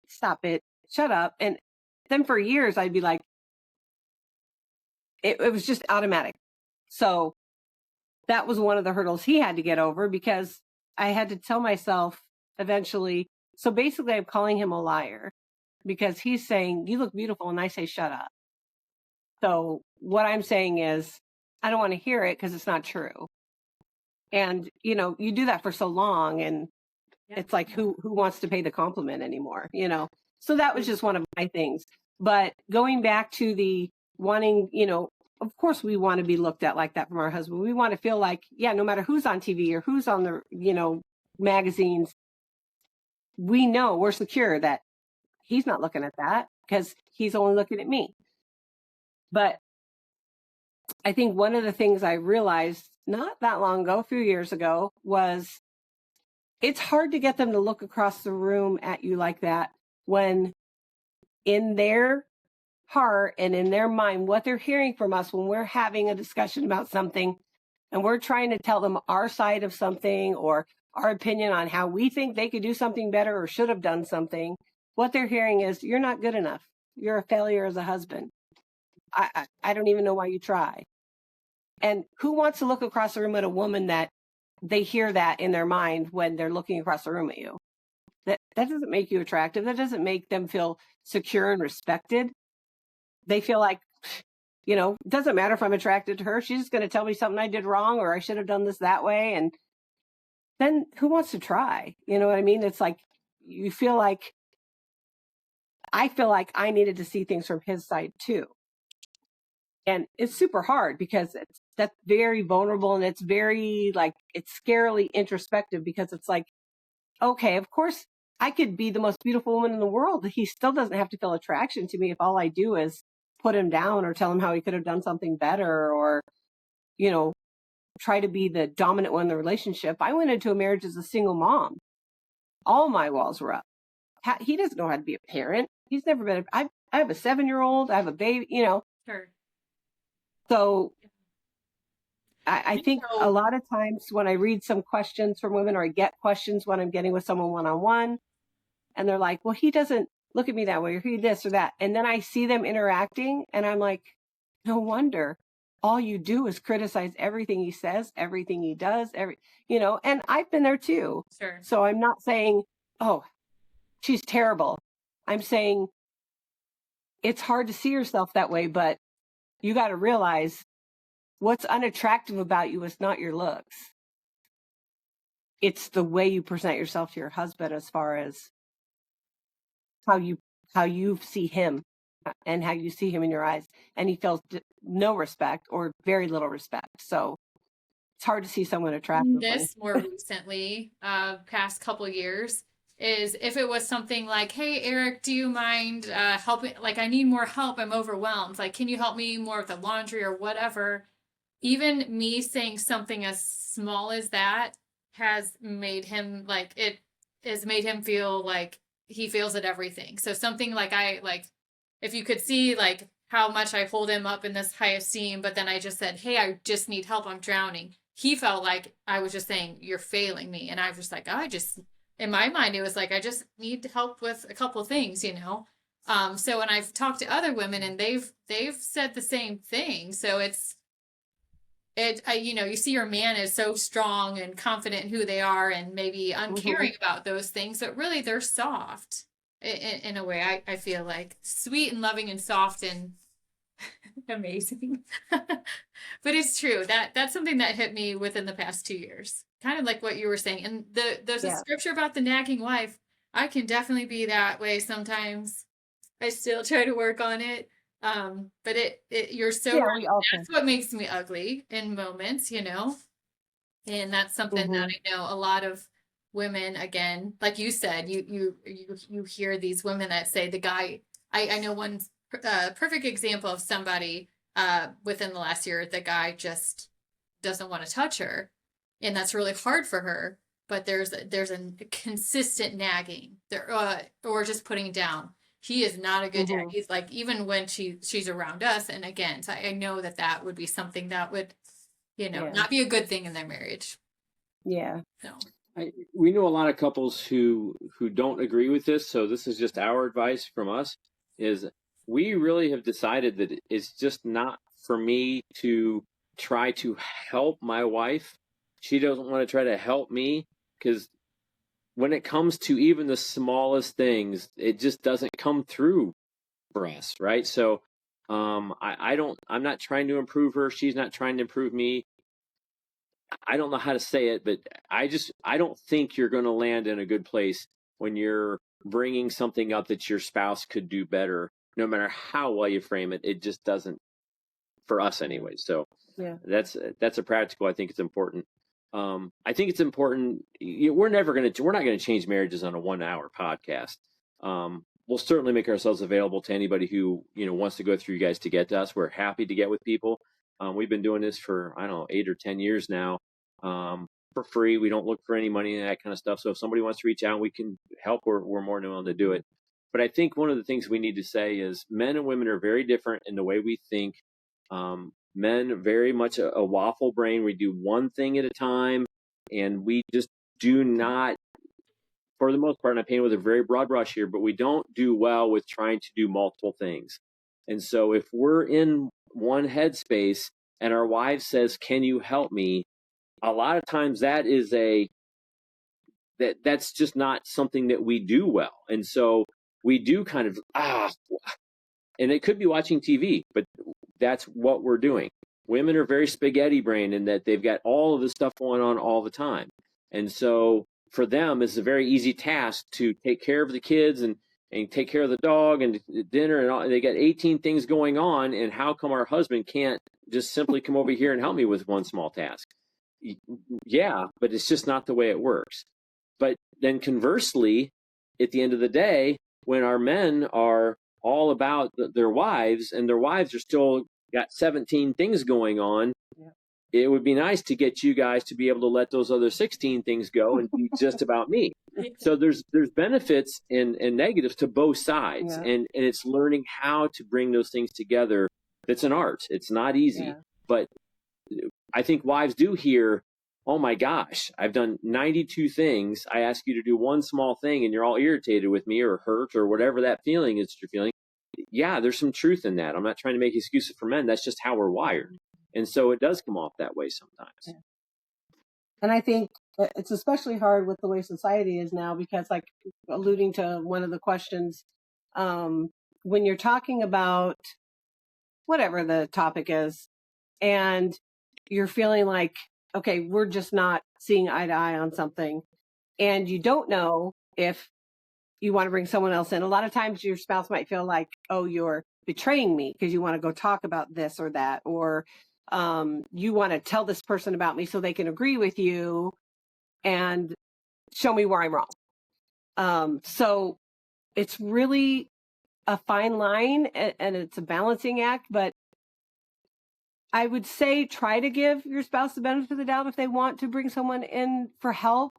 stop it, shut up. And then for years I'd be like, it was just automatic. So that was one of the hurdles he had to get over, because I had to tell myself eventually. So basically I'm calling him a liar, because he's saying, you look beautiful, and I say, shut up. So what I'm saying is, I don't want to hear it because it's not true. And, you do that for so long, and it's like, who wants to pay the compliment anymore, So that was just one of my things. But going back to the wanting, of course we want to be looked at like that from our husband. We want to feel like, yeah, no matter who's on TV or who's on the, magazines, we know we're secure that he's not looking at that because he's only looking at me. But I think one of the things I realized not that long ago, a few years ago, was it's hard to get them to look across the room at you like that when in their heart and in their mind, what they're hearing from us when we're having a discussion about something and we're trying to tell them our side of something or our opinion on how we think they could do something better or should have done something, what they're hearing is, you're not good enough. You're a failure as a husband. I don't even know why you try. And who wants to look across the room at a woman that they hear that in their mind when they're looking across the room at you? That doesn't make you attractive. That doesn't make them feel secure and respected. They feel like, it doesn't matter if I'm attracted to her. She's just going to tell me something I did wrong, or I should have done this that way. And then who wants to try? You know what I mean? It's like, I feel like I needed to see things from his side too. And it's super hard because that's very vulnerable, and it's very it's scarily introspective, because it's like, okay, of course I could be the most beautiful woman in the world. He still doesn't have to feel attraction to me if all I do is put him down or tell him how he could have done something better, or, try to be the dominant one in the relationship. I went into a marriage as a single mom. All my walls were up. He doesn't know how to be a parent. He's never been, I have a 7-year-old, I have a baby, Sure. So I think a lot of times when I read some questions from women, or I get questions when I'm getting with someone one-on-one, and they're like, well, he doesn't look at me that way, or he this or that. And then I see them interacting and I'm like, no wonder. All you do is criticize everything he says, everything he does, and I've been there too. Sure. So I'm not saying, oh, she's terrible. I'm saying it's hard to see yourself that way, but you got to realize what's unattractive about you is not your looks. It's the way you present yourself to your husband, as far as how you see him and how you see him in your eyes. And he feels no respect or very little respect. So it's hard to see someone attractive. This more recently, past couple years, is if it was something like, hey, Eric, do you mind helping? Like, I need more help. I'm overwhelmed. Like, can you help me more with the laundry or whatever? Even me saying something as small as that has made him feel like he feels at everything. So something like if you could see how much I hold him up in this high esteem, but then I just said, hey, I just need help. I'm drowning. he felt like I was just saying, you're failing me. And I was just like, in my mind, it was like, I just need help with a couple of things, you know? So when I've talked to other women and they've said the same thing. So you know, you see your man is so strong and confident in who they are and maybe uncaring about those things, but really they're soft in a way. I feel like sweet and loving and soft and amazing. But it's true. That's something that hit me within the past 2 years. Kind of like what you were saying. And there's a scripture about the nagging wife. I can definitely be that way sometimes. I still try to work on it. But you're so right. That's what makes me ugly in moments, you know? And that's something that I know a lot of women, again, like you said, you hear these women that say the guy, I know one perfect example of somebody within the last year, the guy just doesn't want to touch her. And that's really hard for her. But there's a consistent nagging there, or just putting down. He is not a good dad. He's like, even when she's around us, and again, so I know that would be something that would, you know, not be a good thing in their marriage. Yeah. No. We know a lot of couples who don't agree with this, so this is just our advice from us, is we really have decided that it's just not for me to try to help my wife. She doesn't want to try to help me, because when it comes to even the smallest things, it just doesn't come through for us, right? So I'm not trying to improve her. She's not trying to improve me. I don't know how to say it, but I don't think you're going to land in a good place when you're bringing something up that your spouse could do better. No matter how well you frame it, it just doesn't, for us anyway. So that's a practical. I think it's important. I think it's important. We're not going to change marriages on a 1-hour podcast. We'll certainly make ourselves available to anybody who, you know, wants to go through you guys to get to us. We're happy to get with people. We've been doing this for, I don't know, 8 or 10 years now, for free. We don't look for any money and that kind of stuff. So if somebody wants to reach out, we can help. We're more than willing to do it. But I think one of the things we need to say is men and women are very different in the way we think. Men, very much a waffle brain. We do one thing at a time, and we just do not, for the most part, and I paint with a very broad brush here, but we don't do well with trying to do multiple things. And so if we're in one headspace and our wife says, "Can you help me?" a lot of times that's just not something that we do well. And so we do kind of, and it could be watching TV, but that's what we're doing. Women are very spaghetti brained in that they've got all of this stuff going on all the time. And so for them, it's a very easy task to take care of the kids and take care of the dog and dinner and all. They got 18 things going on. And how come our husband can't just simply come over here and help me with one small task? Yeah, but it's just not the way it works. But then conversely, at the end of the day, when our men are all about their wives and their wives are still got 17 things going on, it would be nice to get you guys to be able to let those other 16 things go and be just about me. So there's benefits and negatives to both sides. And it's learning how to bring those things together. It's an art. It's not easy. But I think wives do hear, "Oh my gosh, I've done 92 things. I ask you to do one small thing and you're all irritated with me or hurt or whatever that feeling is you're feeling." Yeah, there's some truth in that. I'm not trying to make excuses for men. That's just how we're wired. And so it does come off that way sometimes. And I think it's especially hard with the way society is now, because, like, alluding to one of the questions, when you're talking about whatever the topic is, and you're feeling like, okay, we're just not seeing eye to eye on something, and you don't know if you want to bring someone else in. A lot of times your spouse might feel like, oh, you're betraying me because you want to go talk about this or that, or you want to tell this person about me so they can agree with you and show me where I'm wrong. So it's really a fine line, and it's a balancing act, but I would say try to give your spouse the benefit of the doubt if they want to bring someone in for help.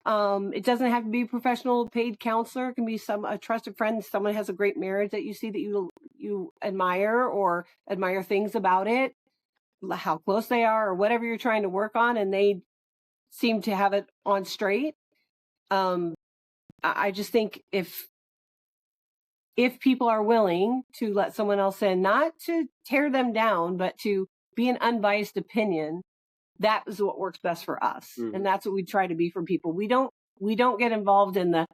It doesn't have to be a professional paid counselor. It can be a trusted friend. Someone has a great marriage that you see that you admire or admire things about it. how close they are or whatever you're trying to work on, and they seem to have it on straight. I just think if people are willing to let someone else in, not to tear them down, but to be an unbiased opinion, that is what works best for us. Mhm. And that's what we try to be for people. We don't get involved in the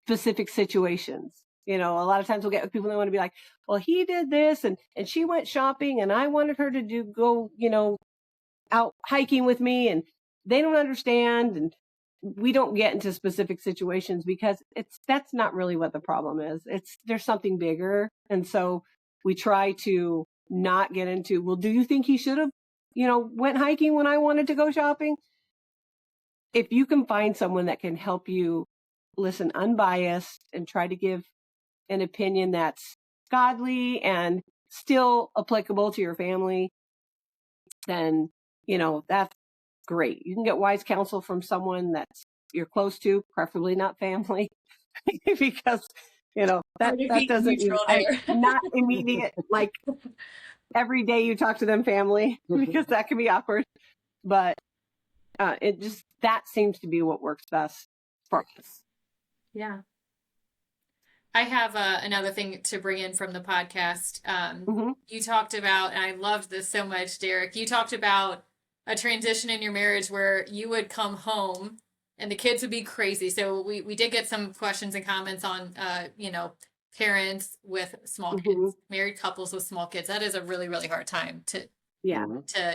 specific situations. You know, a lot of times we'll get with people that want to be like, well, he did this and she went shopping and I wanted her to go, you know, out hiking with me, and they don't understand. And we don't get into specific situations because that's not really what the problem is. There's something bigger. And so we try to not get into, well, do you think he should have, you know, went hiking when I wanted to go shopping? If you can find someone that can help you listen unbiased and try to give an opinion that's godly and still applicable to your family, then, you know, that's great. You can get wise counsel from someone that's you're close to, preferably not family, because, you know, that doesn't mean not immediate, like every day you talk to them family, because that can be awkward. But that seems to be what works best for us. Yeah. I have another thing to bring in from the podcast. You talked about, and I loved this so much, Derek, you talked about a transition in your marriage where you would come home and the kids would be crazy. So we did get some questions and comments on, you know, parents with small kids, married couples with small kids. That is a really, really hard time to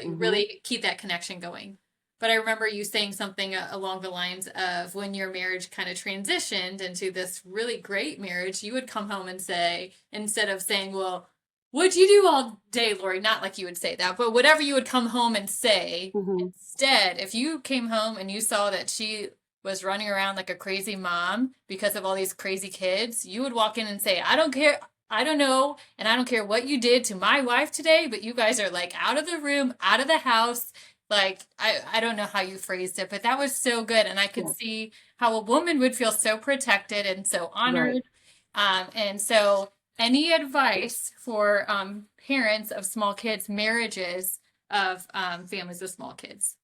really keep that connection going. But I remember you saying something along the lines of when your marriage kind of transitioned into this really great marriage, you would come home and say, instead of saying, well, what'd you do all day, Lori? Not like you would say that, but whatever you would come home and say, instead, if you came home and you saw that she was running around like a crazy mom because of all these crazy kids, you would walk in and say, I don't care. I don't know. And I don't care what you did to my wife today, but you guys are like out of the room, out of the house. Like, I don't know how you phrased it, but that was so good. And I could see how a woman would feel so protected and so honored. Right. And so any advice for parents of small kids, marriages of families with small kids?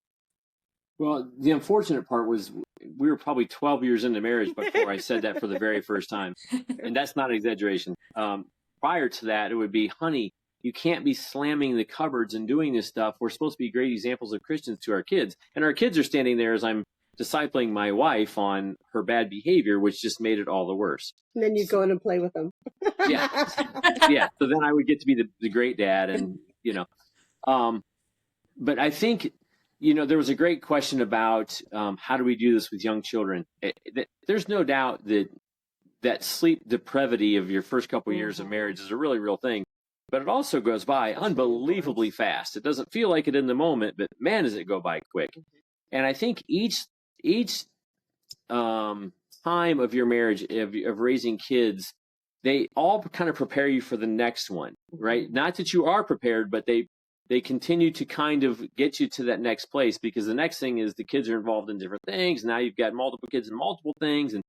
Well, the unfortunate part was we were probably 12 years into marriage before I said that for the very first time. And that's not an exaggeration. Prior to that, it would be, honey, you can't be slamming the cupboards and doing this stuff. We're supposed to be great examples of Christians to our kids. And our kids are standing there as I'm discipling my wife on her bad behavior, which just made it all the worse. And then you go in and play with them. Yeah. So then I would get to be the great dad, and, you know. But I think, you know, there was a great question about how do we do this with young children? There's no doubt that sleep depravity of your first couple of years of marriage is a really real thing. But it also goes by unbelievably fast. It doesn't feel like it in the moment, but man, does it go by quick. And I think each time of your marriage, of raising kids, they all kind of prepare you for the next one, right? Not that you are prepared, but they continue to kind of get you to that next place, because the next thing is the kids are involved in different things. Now you've got multiple kids in multiple things. And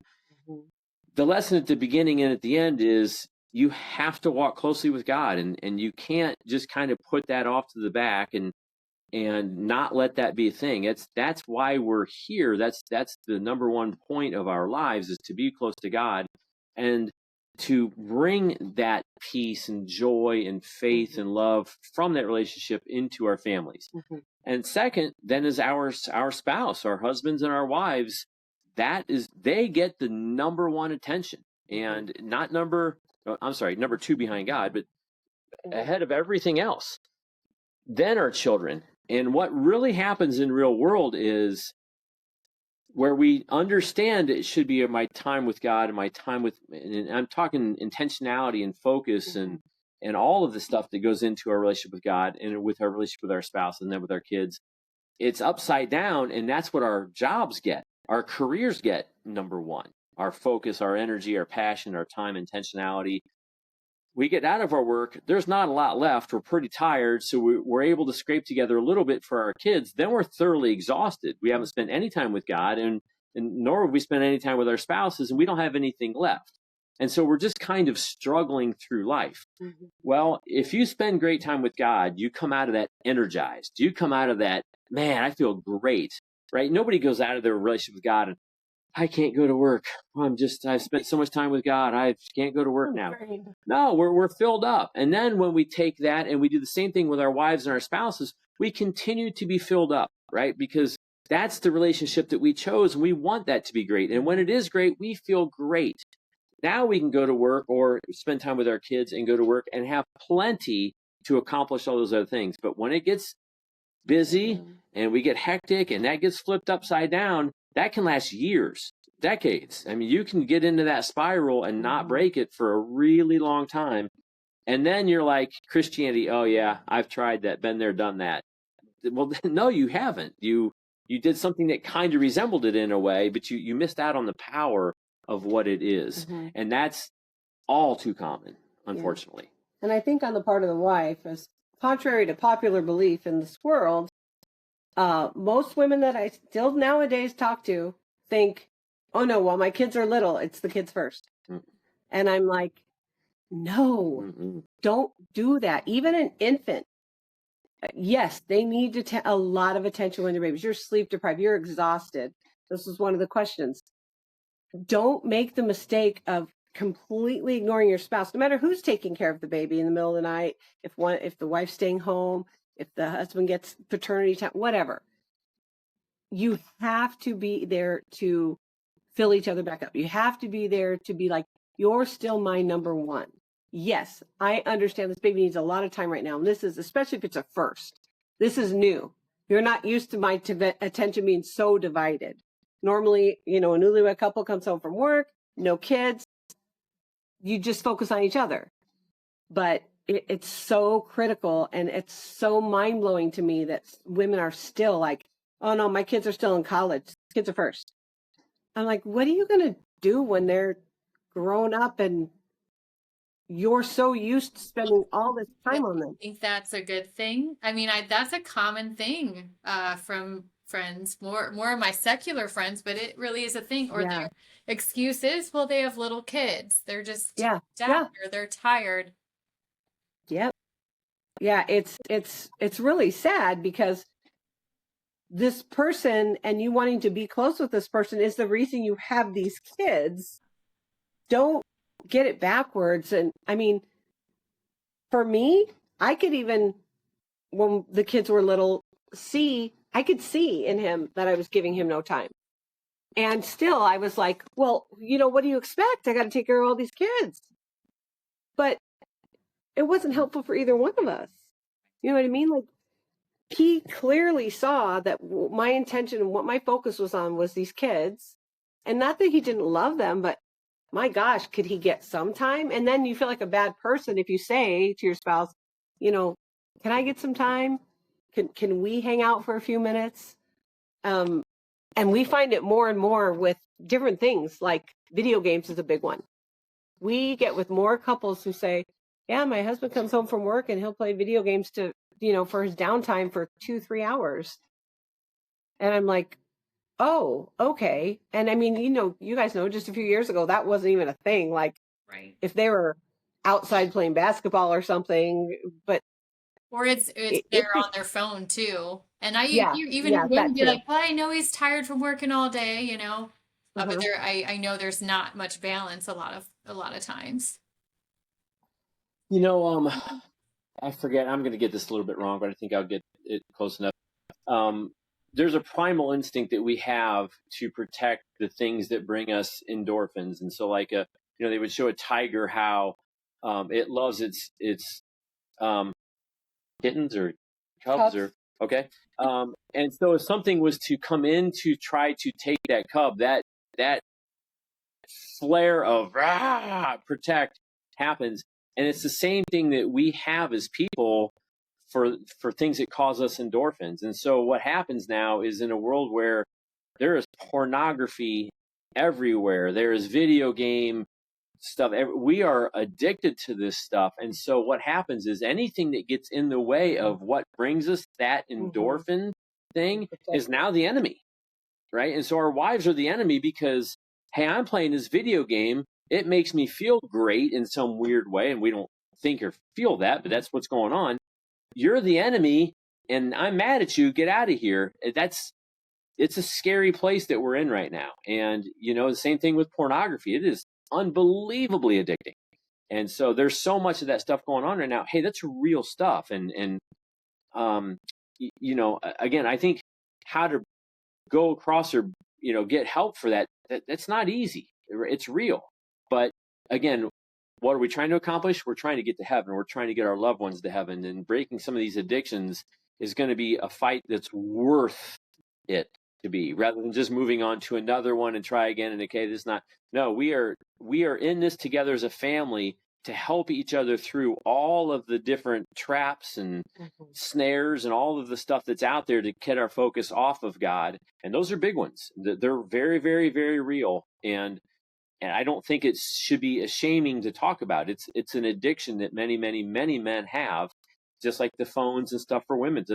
the lesson at the beginning and at the end is, you have to walk closely with God, and you can't just kind of put that off to the back and not let that be a thing. That's why we're here. That's the number one point of our lives, is to be close to God and to bring that peace and joy and faith and love from that relationship into our families. And second, then is our spouse, our husbands and our wives. They get the number one attention, and not number two behind God, but ahead of everything else. Then our children. And what really happens in real world is, where we understand it should be my time with God and my time with, and I'm talking intentionality and focus and all of the stuff that goes into our relationship with God and with our relationship with our spouse and then with our kids. It's upside down, and that's what our jobs get. Our careers get number one. Our focus, our energy, our passion, our time, intentionality. We get out of our work, there's not a lot left. We're pretty tired, so we're able to scrape together a little bit for our kids. Then we're thoroughly exhausted. We haven't spent any time with God, and nor have we spent any time with our spouses, and we don't have anything left. And so we're just kind of struggling through life. Mm-hmm. Well, if you spend great time with God, you come out of that energized. You come out of that, man, I feel great, right? Nobody goes out of their relationship with God and I can't go to work. I've spent so much time with God. I can't go to work now. No, we're filled up. And then when we take that and we do the same thing with our wives and our spouses, we continue to be filled up, right? Because that's the relationship that we chose. And we want that to be great. And when it is great, we feel great. Now we can go to work or spend time with our kids and go to work and have plenty to accomplish all those other things. But when it gets busy and we get hectic and that gets flipped upside down, that can last years, decades. I mean, you can get into that spiral and not break it for a really long time. And then you're like, Christianity, oh yeah, I've tried that, been there, done that. Well, no, you haven't. You did something that kind of resembled it in a way, but you missed out on the power of what it is. Mm-hmm. And that's all too common, unfortunately. Yeah. And I think on the part of the wife, as contrary to popular belief in this world, most women that I still nowadays talk to think, oh no, while my kids are little, it's the kids first. Mm. And I'm like, no, don't do that. Even an infant, yes, they need a lot of attention when they're babies. You're sleep deprived, you're exhausted. This was one of the questions. Don't make the mistake of completely ignoring your spouse, no matter who's taking care of the baby in the middle of the night, if the wife's staying home, if the husband gets paternity time, whatever. You have to be there to fill each other back up. You have to be there to be like, you're still my number one. Yes, I understand this baby needs a lot of time right now. And this is, especially if it's a first, this is new. You're not used to my attention being so divided. Normally, a newlywed couple comes home from work, no kids. You just focus on each other. But it's so critical and it's so mind-blowing to me that women are still like, oh no, my kids are still in college. Kids are first. I'm like, what are you going to do when they're grown up and you're so used to spending all this time on them? I think that's a good thing. I mean, that's a common thing from friends, more of my secular friends, but it really is a thing. Or their excuse is, well, they have little kids. They're just down or they're tired. Yep. Yeah, it's really sad because this person and you wanting to be close with this person is the reason you have these kids. Don't get it backwards. And I mean, for me, I could even, when the kids were little, I could see in him that I was giving him no time. And still I was like, well, what do you expect? I got to take care of all these kids. But it wasn't helpful for either one of us. You know what I mean? Like, he clearly saw that my intention and what my focus was on was these kids. And not that he didn't love them, but my gosh, could he get some time? And then you feel like a bad person if you say to your spouse, can I get some time? Can we hang out for a few minutes? And we find it more and more with different things, like video games is a big one. We get with more couples who say, yeah, my husband comes home from work and he'll play video games for his downtime for 2-3 hours. And I'm like, oh, okay. And I mean, you guys know just a few years ago, that wasn't even a thing. Like, if they were outside playing basketball or something, but. Or they're on their phone too. And you wouldn't be like, well, I know he's tired from working all day, but I know there's not much balance a lot of times. I forget, I'm going to get this a little bit wrong, but I think I'll get it close enough. There's a primal instinct that we have to protect the things that bring us endorphins. And so like, they would show a tiger how it loves its kittens or cubs. Okay. And so if something was to come in to try to take that cub, that flare of protect happens. And it's the same thing that we have as people for things that cause us endorphins. And so what happens now is in a world where there is pornography everywhere, there is video game stuff, we are addicted to this stuff. And so what happens is anything that gets in the way of what brings us that endorphin thing is now the enemy, right? And so our wives are the enemy because, hey, I'm playing this video game it makes me feel great in some weird way, and we don't think or feel that, but that's what's going on. You're the enemy, and I'm mad at you. Get out of here. It's a scary place that we're in right now. And, the same thing with pornography. It is unbelievably addicting. And so there's so much of that stuff going on right now. Hey, that's real stuff. And again, I think how to go across or, get help for that's not easy. It's real. But again, what are we trying to accomplish? We're trying to get to heaven. We're trying to get our loved ones to heaven, and breaking some of these addictions is going to be a fight that's worth it to be, rather than just moving on to another one and try again. And okay, this is not, no, we are in this together as a family to help each other through all of the different traps and snares and all of the stuff that's out there to get our focus off of God. And those are big ones. They're very, very, very real. And I don't think it should be shaming to talk about. It's an addiction that many, many, many men have, just like the phones and stuff for women.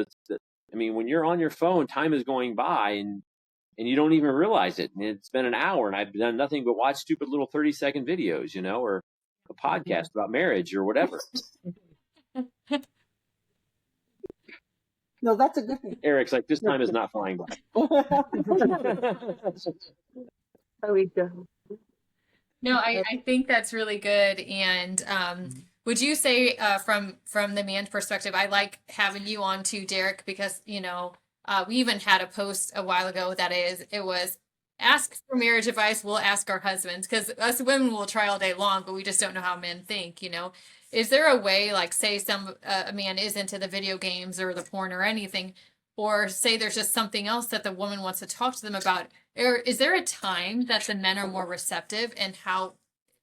When you're on your phone, time is going by and you don't even realize it. And it's been an hour and I've done nothing but watch stupid little 30-second videos, or a podcast about marriage or whatever. No, that's a good thing. Eric's like, this time is not flying by. Are we done? No, I think that's really good. And would you say from the man's perspective, I like having you on too, Derek, because we even had a post a while ago it was ask for marriage advice, we'll ask our husbands, because us women will try all day long, but we just don't know how men think. Is there a way, like, say a man is into the video games or the porn or anything, or say there's just something else that the woman wants to talk to them about? Or is there a time that the men are more receptive and how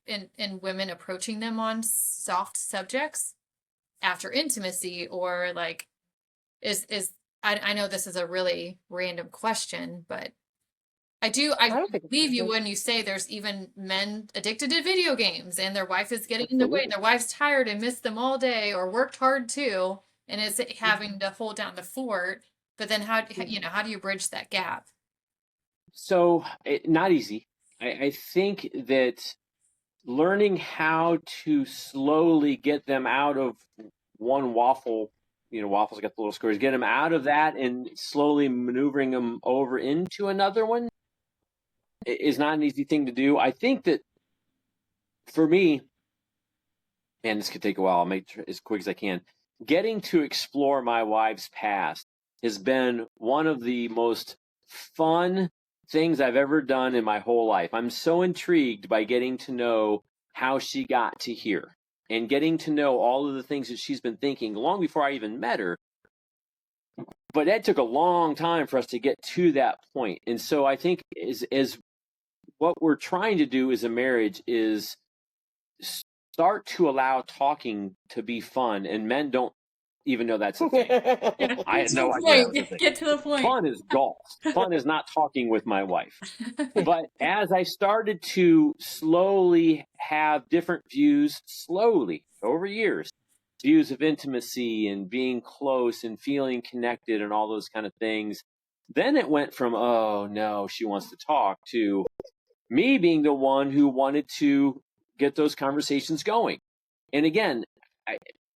in women approaching them on soft subjects after intimacy, or like I know this is a really random question, but I believe you when you say there's even men addicted to video games and their wife is getting in the way, their wife's tired and missed them all day or worked hard too and is having to hold down the fort. But then how do you bridge that gap? So not easy. I think that learning how to slowly get them out of one waffle, waffles got the little squares, get them out of that and slowly maneuvering them over into another one is not an easy thing to do. I think that for me, and this could take a while, I'll make it as quick as I can, getting to explore my wife's past has been one of the most fun things I've ever done in my whole life. I'm so intrigued by getting to know how she got to here and getting to know all of the things that she's been thinking long before I even met her. But that took a long time for us to get to that point. And so I think is what we're trying to do as a marriage is start to allow talking to be fun, and men don't even know that's a thing. I had no idea. Get to the point. Fun is golf. Fun is not talking with my wife. But as I started to slowly have different views, slowly over years, views of intimacy and being close and feeling connected and all those kind of things, then it went from, oh no, she wants to talk, to me being the one who wanted to get those conversations going. And again,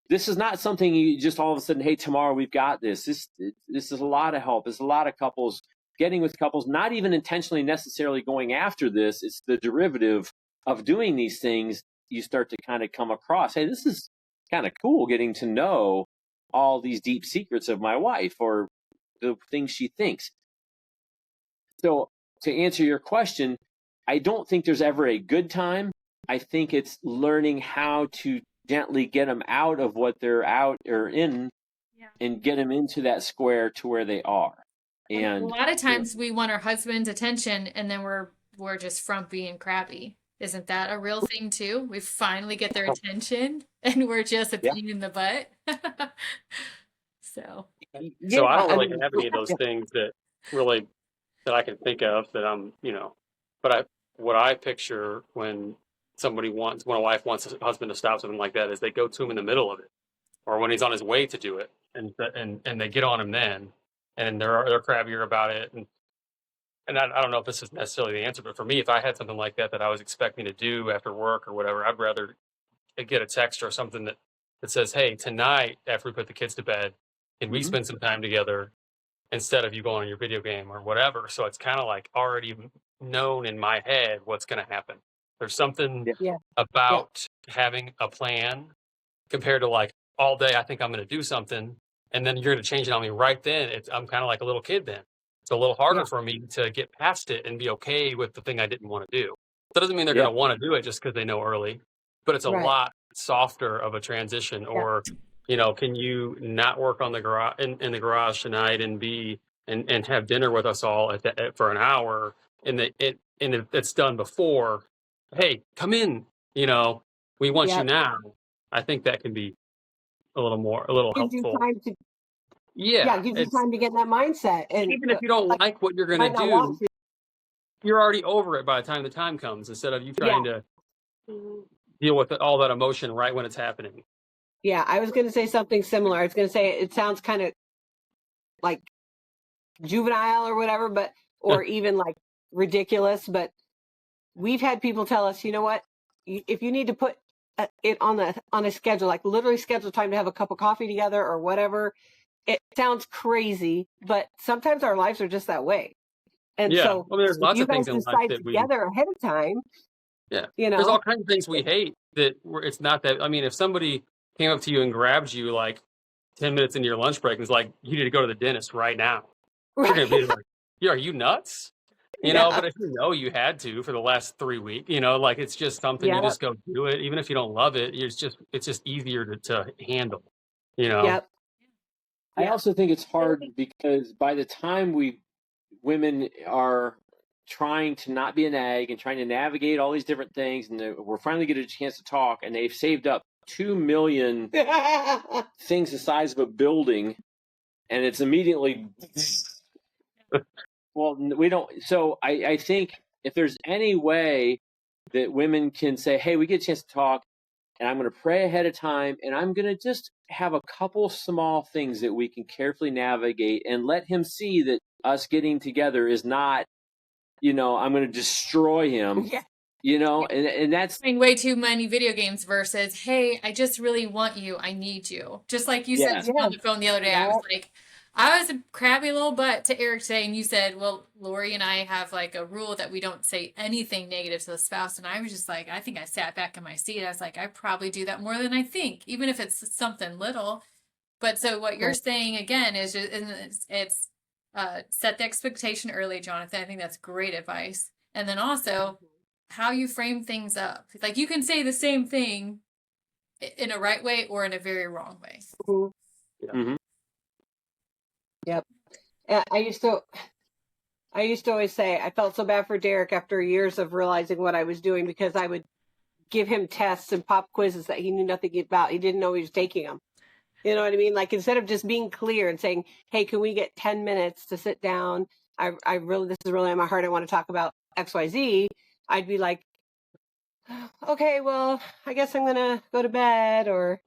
this is not something you just all of a sudden, hey, tomorrow we've got this. This is a lot of help. There's a lot of couples getting with couples, not even intentionally necessarily going after this. It's the derivative of doing these things. You start to kind of come across, hey, this is kind of cool getting to know all these deep secrets of my wife or the things she thinks. So to answer your question, I don't think there's ever a good time. I think it's learning how to gently get them out of what they're out or in, and get them into that square to where they are. And a lot of times we want our husband's attention and then we're just frumpy and crappy. Isn't that a real thing too? We finally get their attention and we're just a pain in the butt. So I don't really have any of those things that I can think of that I'm, but what I picture when a wife wants a husband to stop something like that is they go to him in the middle of it, or when he's on his way to do it, and they get on him then, and they're crabbier about it, and and I don't know if this is necessarily the answer, but for me, if I had something like that I was expecting to do after work or whatever, I'd rather get a text or something that says, "Hey, tonight after we put the kids to bed, can we spend some time together instead of you going on your video game or whatever?" So it's kind of like already known in my head what's going to happen. There's something Yeah. Yeah. about having a plan compared to like all day, I think I'm going to do something, and then you're going to change it on me right then. I'm kind of like a little kid then. It's a little harder Yeah. for me to get past it and be okay with the thing I didn't want to do. That doesn't mean they're Yeah. going to want to do it just because they know early, but it's a Right. lot softer of a transition. Yeah. Or, can you not work on the garage in the garage tonight and be and have dinner with us all for an hour, and it's done before. Hey, come in. We want you Yep. now. I think that can be a little Gives you helpful. time to Yeah, gives you it's time to get in that mindset. And even if you don't like what you're you gonna might not want do, to. you're already over it by the time the time comes. Instead of you Yeah. trying to deal with all that emotion right when it's happening. Yeah. I was going to say something similar. I was going to say it sounds kind of like juvenile or whatever, or even like ridiculous. But we've had people tell us, you know what, if you need to put it on a schedule, like literally schedule time to have a cup of coffee together or whatever. It sounds crazy, but sometimes our lives are just that way. And Yeah, so well, there's if lots you of guys things in life decide that we. together ahead of time, Yeah, there's know, all kinds of things we hate it's not that. I mean, if somebody came up to you and grabbed you like 10 minutes into your lunch break and was like, "You need to go to the dentist right now," you're gonna be like, "Yeah, are you nuts?" yeah, But if you had to for the last 3 weeks, like it's just something you yep, just go do it, even if you don't love it. It's just easier to handle. yep, I yeah, also think it's hard because by the time women are trying to not be a nag and trying to navigate all these different things, and we're finally getting a chance to talk, and they've saved up 2 million things the size of a building, and it's immediately well, we don't. So I think if there's any way that women can say, "Hey, we get a chance to talk, and I'm going to pray ahead of time, and I'm going to just have a couple small things that we can carefully navigate, and let him see that us getting together is not, I'm going to destroy him." yeah, And that's Playing way too many video games versus, hey, I just really want you. I need you. Just like you said yeah, to me on the phone the other day, I was yeah, like, I was a crabby little butt to Eric today, and you said, well, Lori and I have like a rule that we don't say anything negative to the spouse. And I was just like, I think I sat back in my seat. I was like, I probably do that more than I think, even if it's something little. But so what you're right, saying again is just, and it's set the expectation early, Jonathan. I think that's great advice. And then also how you frame things up. Like you can say the same thing in a right way or in a very wrong way. mhm, mhm. yep. I used to always say I felt so bad for Derek after years of realizing what I was doing, because I would give him tests and pop quizzes that he knew nothing about. He didn't know he was taking them. You know what I mean? Like, instead of just being clear and saying, "Hey, can we get 10 minutes to sit down? I really, this is really on my heart. I want to talk about XYZ." I'd be like, "Okay, well, I guess I'm going to go to bed," or,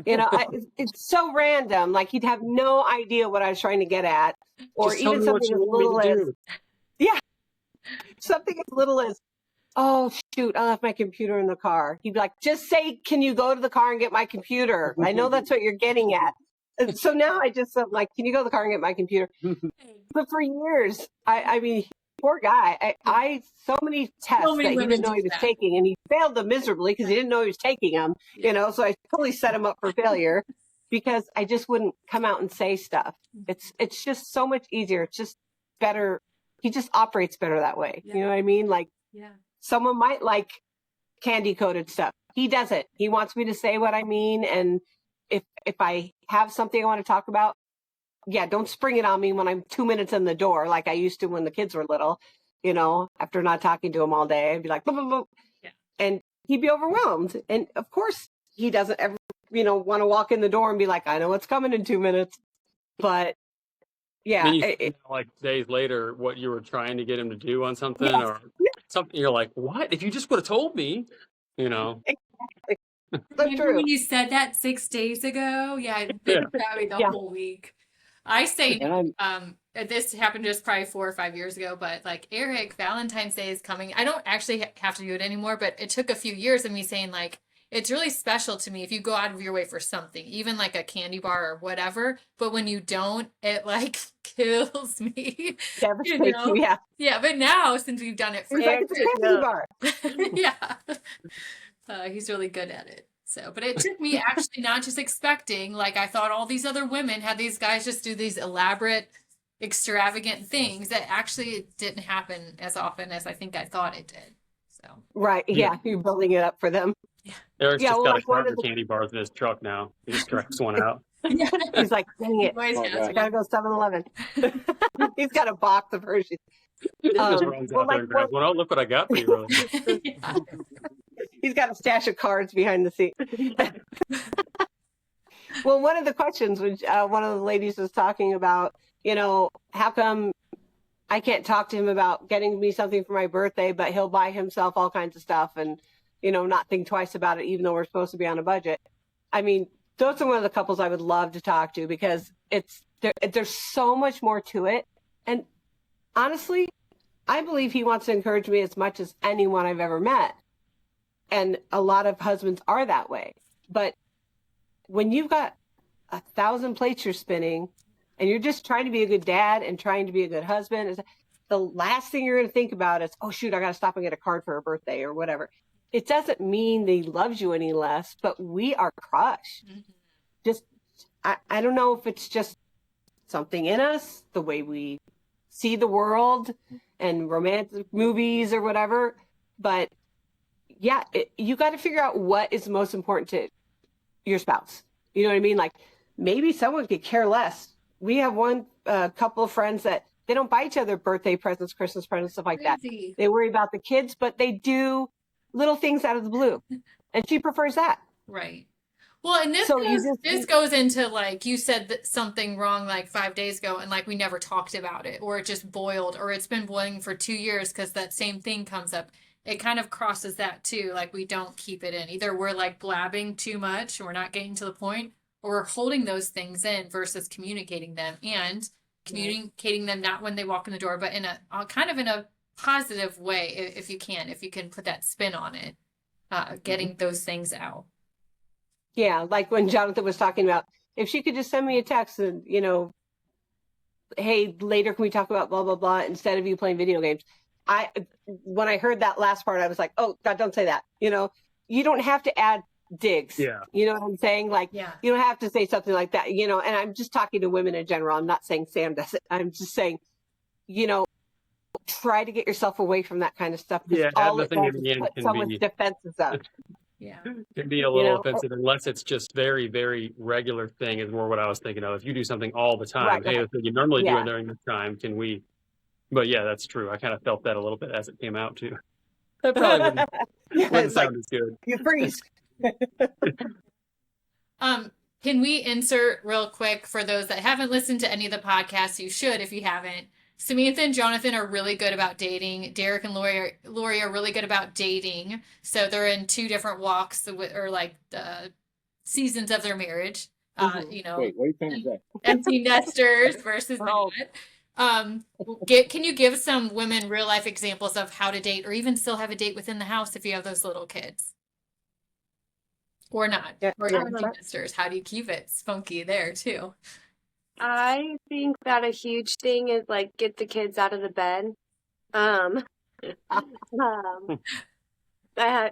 it's so random. Like, he'd have no idea what I was trying to get at, or Just tell even me what something you as want me little to as, do. yeah, something as little as, "Oh, shoot, I left my computer in the car." He'd be like, "Just say, can you go to the car and get my computer? I know that's what you're getting at." And so now I just am like, "Can you go to the car and get my computer?" But for years, I mean, poor guy. So many tests So many that he women didn't know do he was that. taking, and he failed them miserably because he didn't know he was taking them, so I totally set him up for failure because I just wouldn't come out and say stuff. It's just so much easier. It's just better. He just operates better that way. You know what I mean? Like, someone might like candy coated stuff. He doesn't. He wants me to say what I mean. And if I have something I want to talk about, yeah, don't spring it on me when I'm 2 minutes in the door, like I used to when the kids were little, after not talking to him all day. I'd be like, "Boop, boop, boop." Yeah. And he'd be overwhelmed. And of course he doesn't ever, want to walk in the door and be like, "I know what's coming in 2 minutes." But yeah, Then you find out, like days later what you were trying to get him to do on something yes, or something. You're like, what? If you just would have told me, exactly. So Remember true. when you said that 6 days ago? Yeah, I've Yeah. been crabby the Yeah. whole week. I say And I'm um this happened just probably 4 or 5 years ago, but like, Eric, Valentine's Day is coming. I don't actually have to do it anymore, but it took a few years of me saying like, it's really special to me if you go out of your way for something, even like a candy bar or whatever. But when you don't, it like kills me. Devastates you, yeah. Yeah, but now since we've done it for He's like, it's a candy bar. yeah, he's really good at it. So, but it took me actually not just expecting, like I thought all these other women had these guys just do these elaborate, extravagant things that actually didn't happen as often as I think I thought it did. So right, yeah, you're building it up for them. Eric's just got a carton of candy bars in his truck now. He just cracks one out. He's like, dang it, I gotta go 7-Eleven. He's got a box of Hershey's. He just runs out there and grabs one. Oh, look what I got for you, really. He's got a stash of cards behind the seat. Well, one of the questions, which one of the ladies was talking about, how come I can't talk to him about getting me something for my birthday, but he'll buy himself all kinds of stuff and, not think twice about it, even though we're supposed to be on a budget. I mean, those are one of the couples I would love to talk to because there's so much more to it. And honestly, I believe he wants to encourage me as much as anyone I've ever met. And a lot of husbands are that way. But when you've got 1,000 plates you're spinning and you're just trying to be a good dad and trying to be a good husband, the last thing you're going to think about is, oh, shoot, I got to stop and get a card for her birthday or whatever. It doesn't mean that he loves you any less, but we are crushed. Just, I don't know if it's just something in us, the way we see the world and romantic movies or whatever. But yeah, you got to figure out what is most important to your spouse. You know what I mean? Like maybe someone could care less. We have one couple of friends that they don't buy each other birthday presents, Christmas presents, stuff like that. They worry about the kids, but they do little things out of the blue. And she prefers that. Right. Well, and this goes into like you said something wrong like 5 days ago and like we never talked about it or it just boiled or it's been boiling for 2 years because that same thing comes up. It kind of crosses that too. Like we don't keep it in. Either we're like blabbing too much and we're not getting to the point or we're holding those things in versus communicating them and communicating them not when they walk in the door, but in a kind of in a positive way if you can put that spin on it, getting those things out. Yeah, like when Jonathan was talking about, if she could just send me a text and, hey, later can we talk about blah, blah, blah, instead of you playing video games. When I heard that last part, I was like, oh, God, don't say that. You don't have to add digs. Yeah. You know what I'm saying? Like, you don't have to say something like that, and I'm just talking to women in general. I'm not saying Sam does it. I'm just saying, try to get yourself away from that kind of stuff. Yeah, all it does is put someone's defenses up. Yeah. It can be a little offensive unless it's just very, very regular thing is more what I was thinking of. If you do something all the time, hey, you normally do it during this time, can we? But yeah, that's true. I kind of felt that a little bit as it came out too. That probably wouldn't sound as good. You freeze. Can we insert real quick for those that haven't listened to any of the podcasts? You should if you haven't. Samantha and Jonathan are really good about dating. Derek and Lori are really good about dating. So they're in 2 different walks or like the seasons of their marriage. Wait, what are you trying to say? Empty nesters versus not. Can you give some women real life examples of how to date or even still have a date within the house if you have those little kids? Or not? Or empty nesters. How do you keep it spunky there too? I think that a huge thing is like get the kids out of the bed. I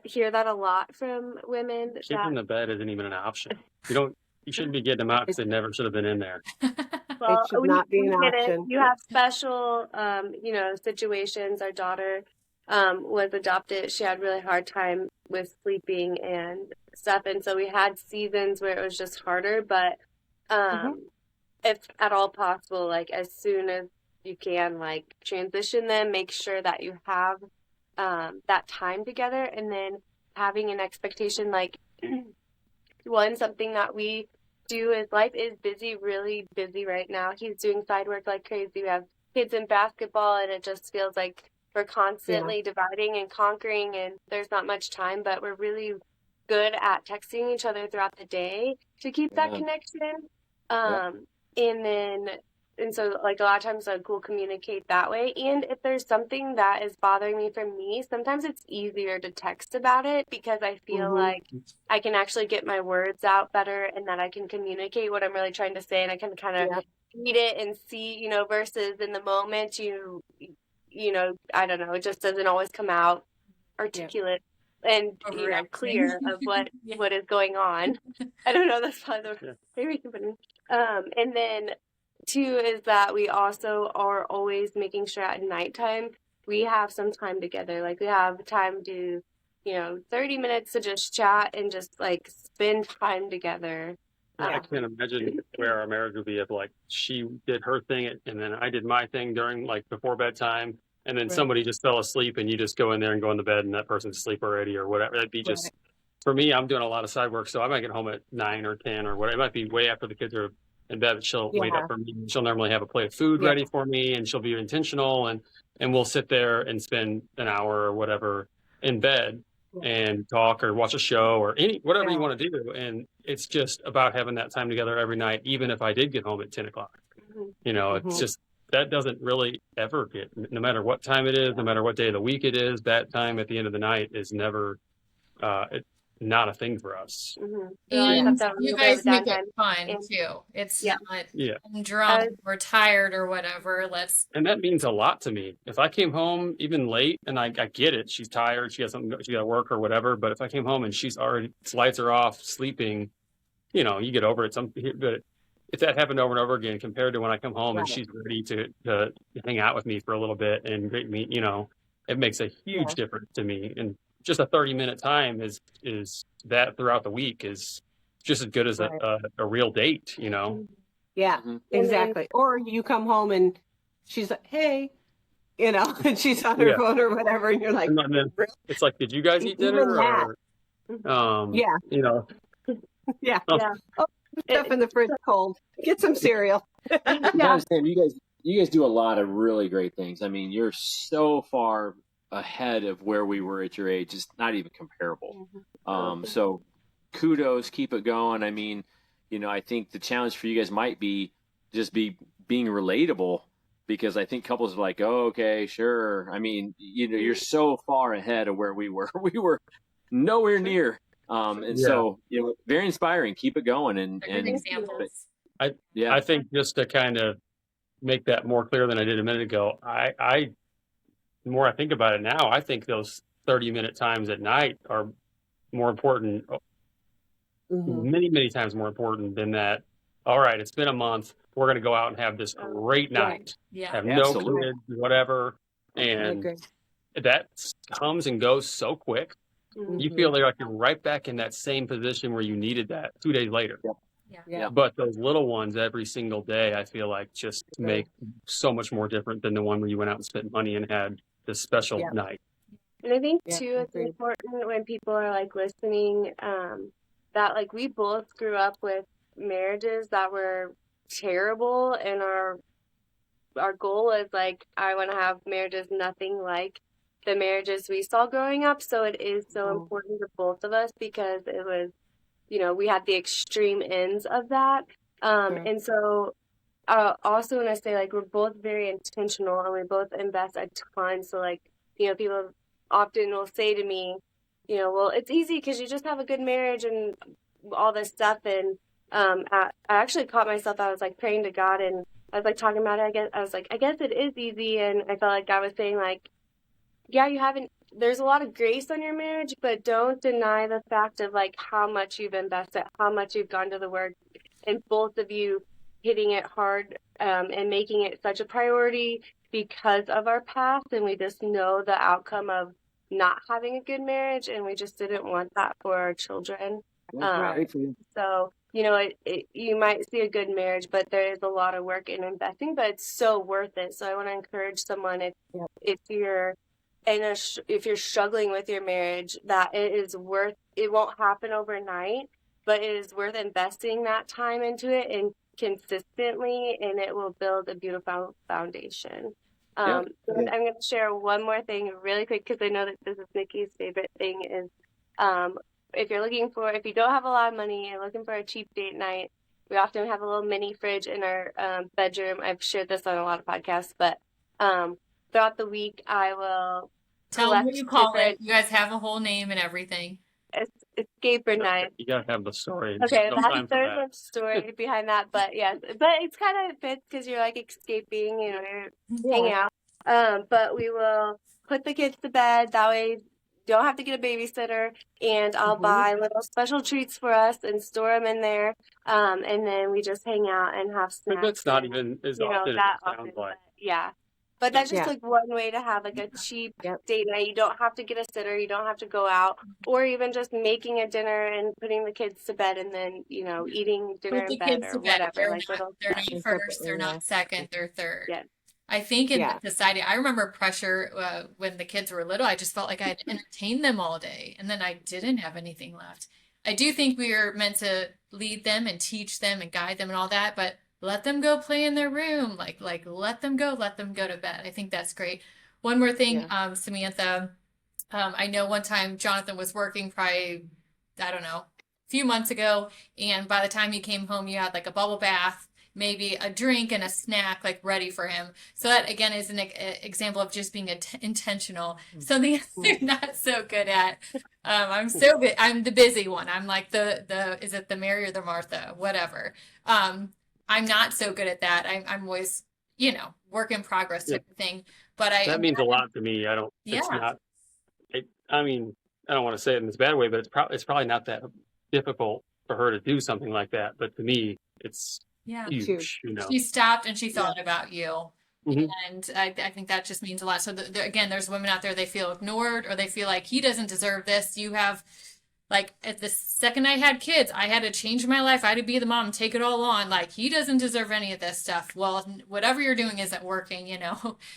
hear that a lot from women. Keeping the bed isn't even an option. You shouldn't be getting them out because they never should have been in there. Well, it should not be an option. You have special, situations. Our daughter was adopted. She had a really hard time with sleeping and stuff. And so we had seasons where it was just harder. But if at all possible, like as soon as you can, like transition them, make sure that you have that time together. And then having an expectation, like something that we do is life is busy, really busy right now. He's doing side work like crazy. We have kids in basketball and it just feels like we're constantly dividing and conquering and there's not much time, but we're really good at texting each other throughout the day to keep that connection. And then and so like a lot of times like we'll communicate that way. And if there's something that is bothering me from me, sometimes it's easier to text about it because I feel like I can actually get my words out better and that I can communicate what I'm really trying to say, and I can kind of read it and see, you know, versus in the moment you know, I don't know, it just doesn't always come out articulate and, you know, clear of what is going on. I don't know, that's probably the maybe we can put in. And then two is that we also are always making sure at nighttime we have some time together. Like we have time to, you know, 30 minutes to just chat and just like spend time together. I can't imagine where our marriage would be if like she did her thing and then I did my thing during like before bedtime, and then somebody just fell asleep and you just go in there and go in the bed and that person's asleep already or whatever. That'd be just for me. I'm doing a lot of side work, so I might get home at 9 or 10 or whatever. It might be way after the kids are in bed, but she'll wait up for me. She'll normally have a plate of food ready for me, and she'll be intentional, and we'll sit there and spend an hour or whatever in bed and talk or watch a show or whatever you want to do. And it's just about having that time together every night, even if I did get home at 10 o'clock. You know, it's just that doesn't really ever get, no matter what time it is, no matter what day of the week it is, that time at the end of the night is never not a thing for us. And you guys make it fun too. It's not I'm drunk or tired or whatever. And that means a lot to me. If I came home even late, and I get it, she's tired, she has something, she got to work or whatever. But if I came home and she's already lights are off, sleeping, you know, you get over it. But if that happened over and over again, compared to when I come home and she's ready to hang out with me for a little bit and greet me, you know, it makes a huge difference to me. And just a 30-minute time is that throughout the week is just as good as a real date, you know? Yeah, exactly. Or you come home and she's like, hey, you know, and she's on her phone or whatever. And you're like, and then it's like, did you guys eat dinner? Or, you know, Oh, stuff in the fridge cold. Get some cereal. You guys do a lot of really great things. I mean, you're so far ahead of where we were at your age. It's not even comparable. So kudos, keep it going. I mean, you know, I think the challenge for you guys might be just being relatable, because I think couples are like, oh, okay, sure. I mean, you know, you're so far ahead of where we were. We were nowhere near. So, you know, very inspiring. Keep it going. And examples. I think just to kind of make that more clear than I did a minute ago, the more I think about it now, I think those 30-minute times at night are more important, many, many times more important than that. All right, it's been a month. We're going to go out and have this great night. Have no kids, whatever. And that comes and goes so quick. You feel like you're right back in that same position where you needed that 2 days later. But those little ones every single day, I feel like just make so much more different than the one where you went out and spent money and had this special night. And I think too, it's important when people are like listening, that like we both grew up with marriages that were terrible, and our goal is like, I want to have marriages nothing like the marriages we saw growing up. So it is so important to both of us, because it was, you know, we had the extreme ends of that. And so also when I say like we're both very intentional and we both invest a ton. So like, you know, people often will say to me, you know, well, it's easy because you just have a good marriage and all this stuff. And I actually caught myself, I was like praying to God, and I was like talking about it. I was like, I guess it is easy. And I felt like God was saying like, yeah, there's a lot of grace on your marriage, but don't deny the fact of like how much you've invested, how much you've gone to the work, and both of you hitting it hard and making it such a priority because of our past. And we just know the outcome of not having a good marriage, and we just didn't want that for our children. So, you know, you might see a good marriage, but there is a lot of work in investing, but it's so worth it. So I want to encourage someone, if you're struggling with your marriage, that it won't happen overnight, but it is worth investing that time into it and consistently, and it will build a beautiful foundation. And I'm going to share one more thing really quick, because I know that this is Nikki's favorite thing, is if you don't have a lot of money, you're looking for a cheap date night, We often have a little mini fridge in our bedroom. I've shared this on a lot of podcasts, but throughout the week, I will Tell them what collect you call it. different You guys have a whole name and everything. escaper knives. You gotta have the story. Okay, No that's time for there's that. a story behind that, but yes, but it's kind of fits because you're like escaping, you know, you're hanging out. But we will put the kids to bed. That way, you don't have to get a babysitter, and I'll buy little special treats for us and store them in there. And then we just hang out and have But snacks. that's not and, even as you know, often as that it sounds often, like. but yeah. But that's just Yeah. like one way to have like a cheap Yep. date night. You don't have to get a sitter. You don't have to go out, or even just making a dinner and putting the kids to bed, and then you know eating dinner Put the in bed kids or to bed. whatever. They're Like not, little they're steps. not Separately, first, they're yeah. not second, they're third. Yeah. I think in Yeah. society, I remember pressure when the kids were little. I just felt like I had to entertain them all day, and then I didn't have anything left. I do think we are meant to lead them and teach them and guide them and all that, but let them go play in their room. Like let them go to bed. I think that's great. One more thing, Samantha. I know one time Jonathan was working probably, I don't know, a few months ago, and by the time he came home, you had like a bubble bath, maybe a drink and a snack like ready for him. So that again is an example of just being intentional. Something I'm not so good at. I'm the busy one. I'm like the is it the Mary or the Martha, whatever. I'm not so good at that. I'm always work in progress type of thing. But That means a lot to me. It's yeah. not. I mean, I don't want to say it in this bad way, but it's probably not that difficult for her to do something like that. But to me, it's huge. You know, She stopped and she thought about you. Mhm. And I think that just means a lot. So again, there's women out there, they feel ignored or they feel like he doesn't deserve this. You have like at the second I had kids, I had to change my life. I had to be the mom, take it all on. Like he doesn't deserve any of this stuff. Well, whatever you're doing isn't working,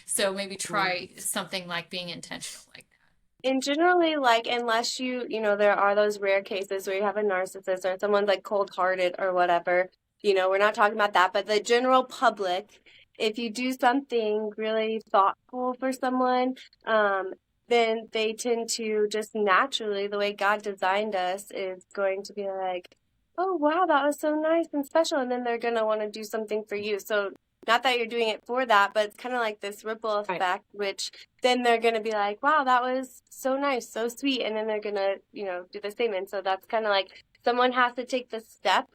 So maybe try something like being intentional like that. And generally, like, unless there are those rare cases where you have a narcissist or someone's like cold-hearted or whatever, we're not talking about that. But the general public, if you do something really thoughtful for someone, then they tend to just naturally, the way God designed us, is going to be like, oh, wow, that was so nice and special. And then they're going to want to do something for you. So not that you're doing it for that, but it's kind of like this ripple effect, which then they're going to be like, wow, that was so nice, so sweet. And then they're going to, do the same. And so that's kind of like someone has to take the step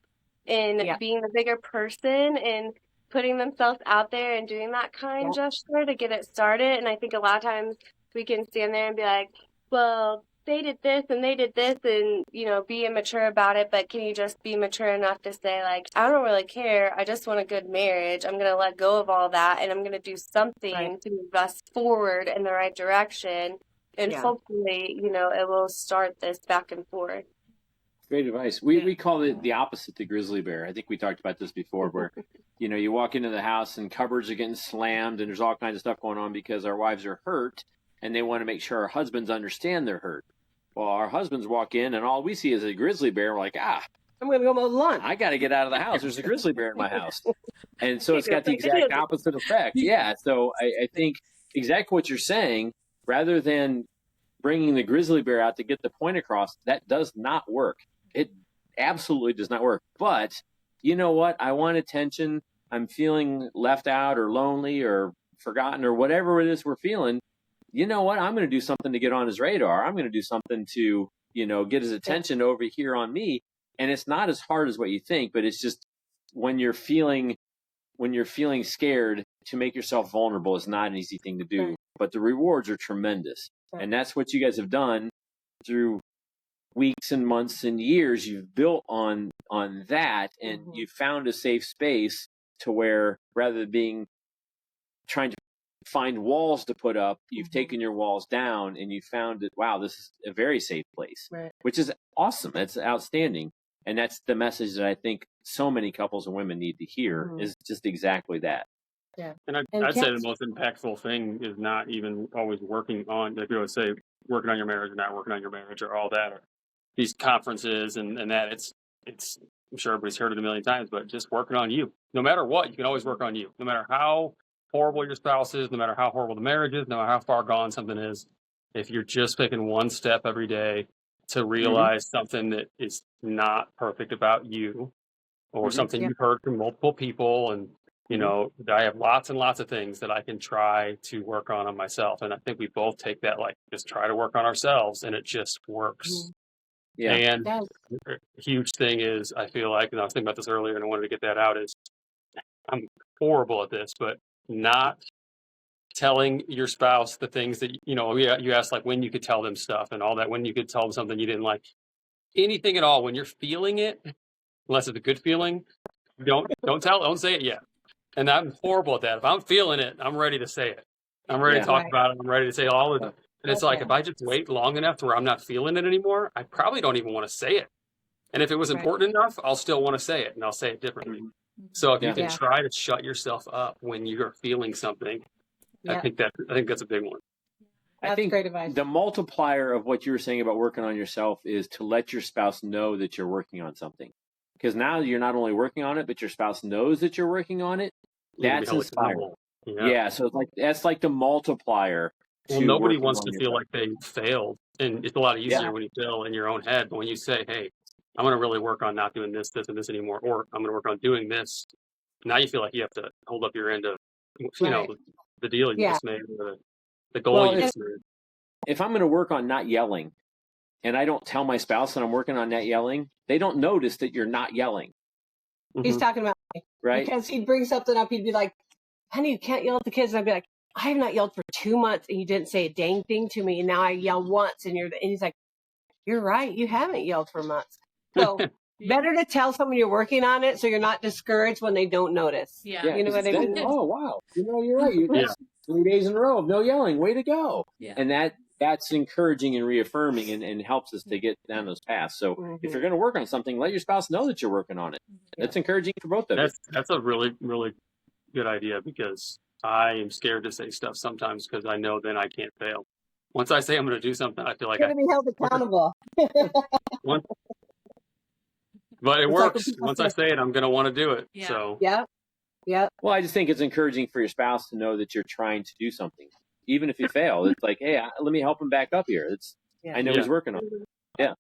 in being the bigger person and putting themselves out there and doing that kind gesture to get it started. And I think a lot of times we can stand there and be like, well, they did this and they did this and, be immature about it. But can you just be mature enough to say, like, I don't really care. I just want a good marriage. I'm going to let go of all that and I'm going to do something to move us forward in the right direction. And hopefully, it will start this back and forth. Great advice. We call it the opposite to grizzly bear. I think we talked about this before where, you walk into the house and cupboards are getting slammed and there's all kinds of stuff going on because our wives are hurt and they want to make sure our husbands understand they're hurt. Well, our husbands walk in and all we see is a grizzly bear. We're like, I'm going to go mow the lawn. I got to get out of the house. There's a grizzly bear in my house. And so it's got the exact opposite effect. Yeah. So I think exactly what you're saying, rather than bringing the grizzly bear out to get the point across, that does not work. It absolutely does not work. But you know what? I want attention. I'm feeling left out or lonely or forgotten or whatever it is we're feeling. You know what? I'm going to do something to get on his radar. I'm going to do something to, get his attention over here on me. And it's not as hard as what you think, but it's just when you're feeling scared, to make yourself vulnerable is not an easy thing to do, but the rewards are tremendous. And that's what you guys have done through weeks and months and years. You've built on that and you found a safe space to where rather than trying to find walls to put up, you've taken your walls down and you found that, wow, this is a very safe place, which is awesome. That's outstanding. And that's the message that I think so many couples and women need to hear is just exactly that. Yeah. And I'd say the most impactful thing is not even always working on, like you would say, working on your marriage or not working on your marriage or all that, or these conferences and that. It's I'm sure everybody's heard it a million times, but just working on you. No matter what, you can always work on you. No matter how horrible your spouse is, no matter how horrible the marriage is, no matter how far gone something is, if you're just taking one step every day to realize something that is not perfect about you, or something you've heard from multiple people. And, you know, I have lots and lots of things that I can try to work on myself. And I think we both take that, like, just try to work on ourselves, and it just works. Yeah. And a huge thing is, I feel like, and I was thinking about this earlier and I wanted to get that out, is I'm horrible at this, but not telling your spouse the things that, you know, you asked like when you could tell them stuff and all that, when you could tell them something you didn't like, anything at all, when you're feeling it, unless it's a good feeling, don't say it yet. And I'm horrible at that. If I'm feeling it, I'm ready to say it. I'm ready to talk about it. I'm ready to say all of it. And it's like, if I just wait long enough to where I'm not feeling it anymore, I probably don't even want to say it. And if it was important enough, I'll still want to say it, and I'll say it differently. So if you can try to shut yourself up when you're feeling something, I think that's a big one. That's I think great advice. the multiplier of what you were saying about working on yourself is to let your spouse know that you're working on something. Because now you're not only working on it, but your spouse knows that you're working on it. That's inspiring. Yeah, so it's like that's like the multiplier. Well, nobody wants to feel like they failed, and it's a lot easier when you fail in your own head. But when you say, "Hey, I'm going to really work on not doing this, this, and this anymore," or "I'm going to work on doing this," now you feel like you have to hold up your end of, you know, the deal you just made, the goal you just made. If I'm going to work on not yelling, and I don't tell my spouse that I'm working on not yelling, they don't notice that you're not yelling. He's talking about me, right? Because he'd bring something up, he'd be like, "Honey, you can't yell at the kids." And I'd be like, "I have not yelled for 2 months, and you didn't say a dang thing to me, and now I yell once, and he's like, "You're right, you haven't yelled for months." So better to tell someone you're working on it, so you're not discouraged when they don't notice. Yeah. You know what I mean? Oh wow, you know, you're right. That's 3 days in a row of no yelling. Way to go! Yeah. And that's encouraging and reaffirming, and helps us to get down those paths. So if you're going to work on something, let your spouse know that you're working on it. That's encouraging for both of you. That's a really, really good idea, because I am scared to say stuff sometimes because I know then I can't fail. Once I say I'm going to do something, I feel like I'm going to be held accountable. But it works. Once I say it, I'm going to want to do it. Yeah. So Well, I just think it's encouraging for your spouse to know that you're trying to do something, even if you fail. It's like, hey, let me help him back up here. I know he's working on it. Yeah.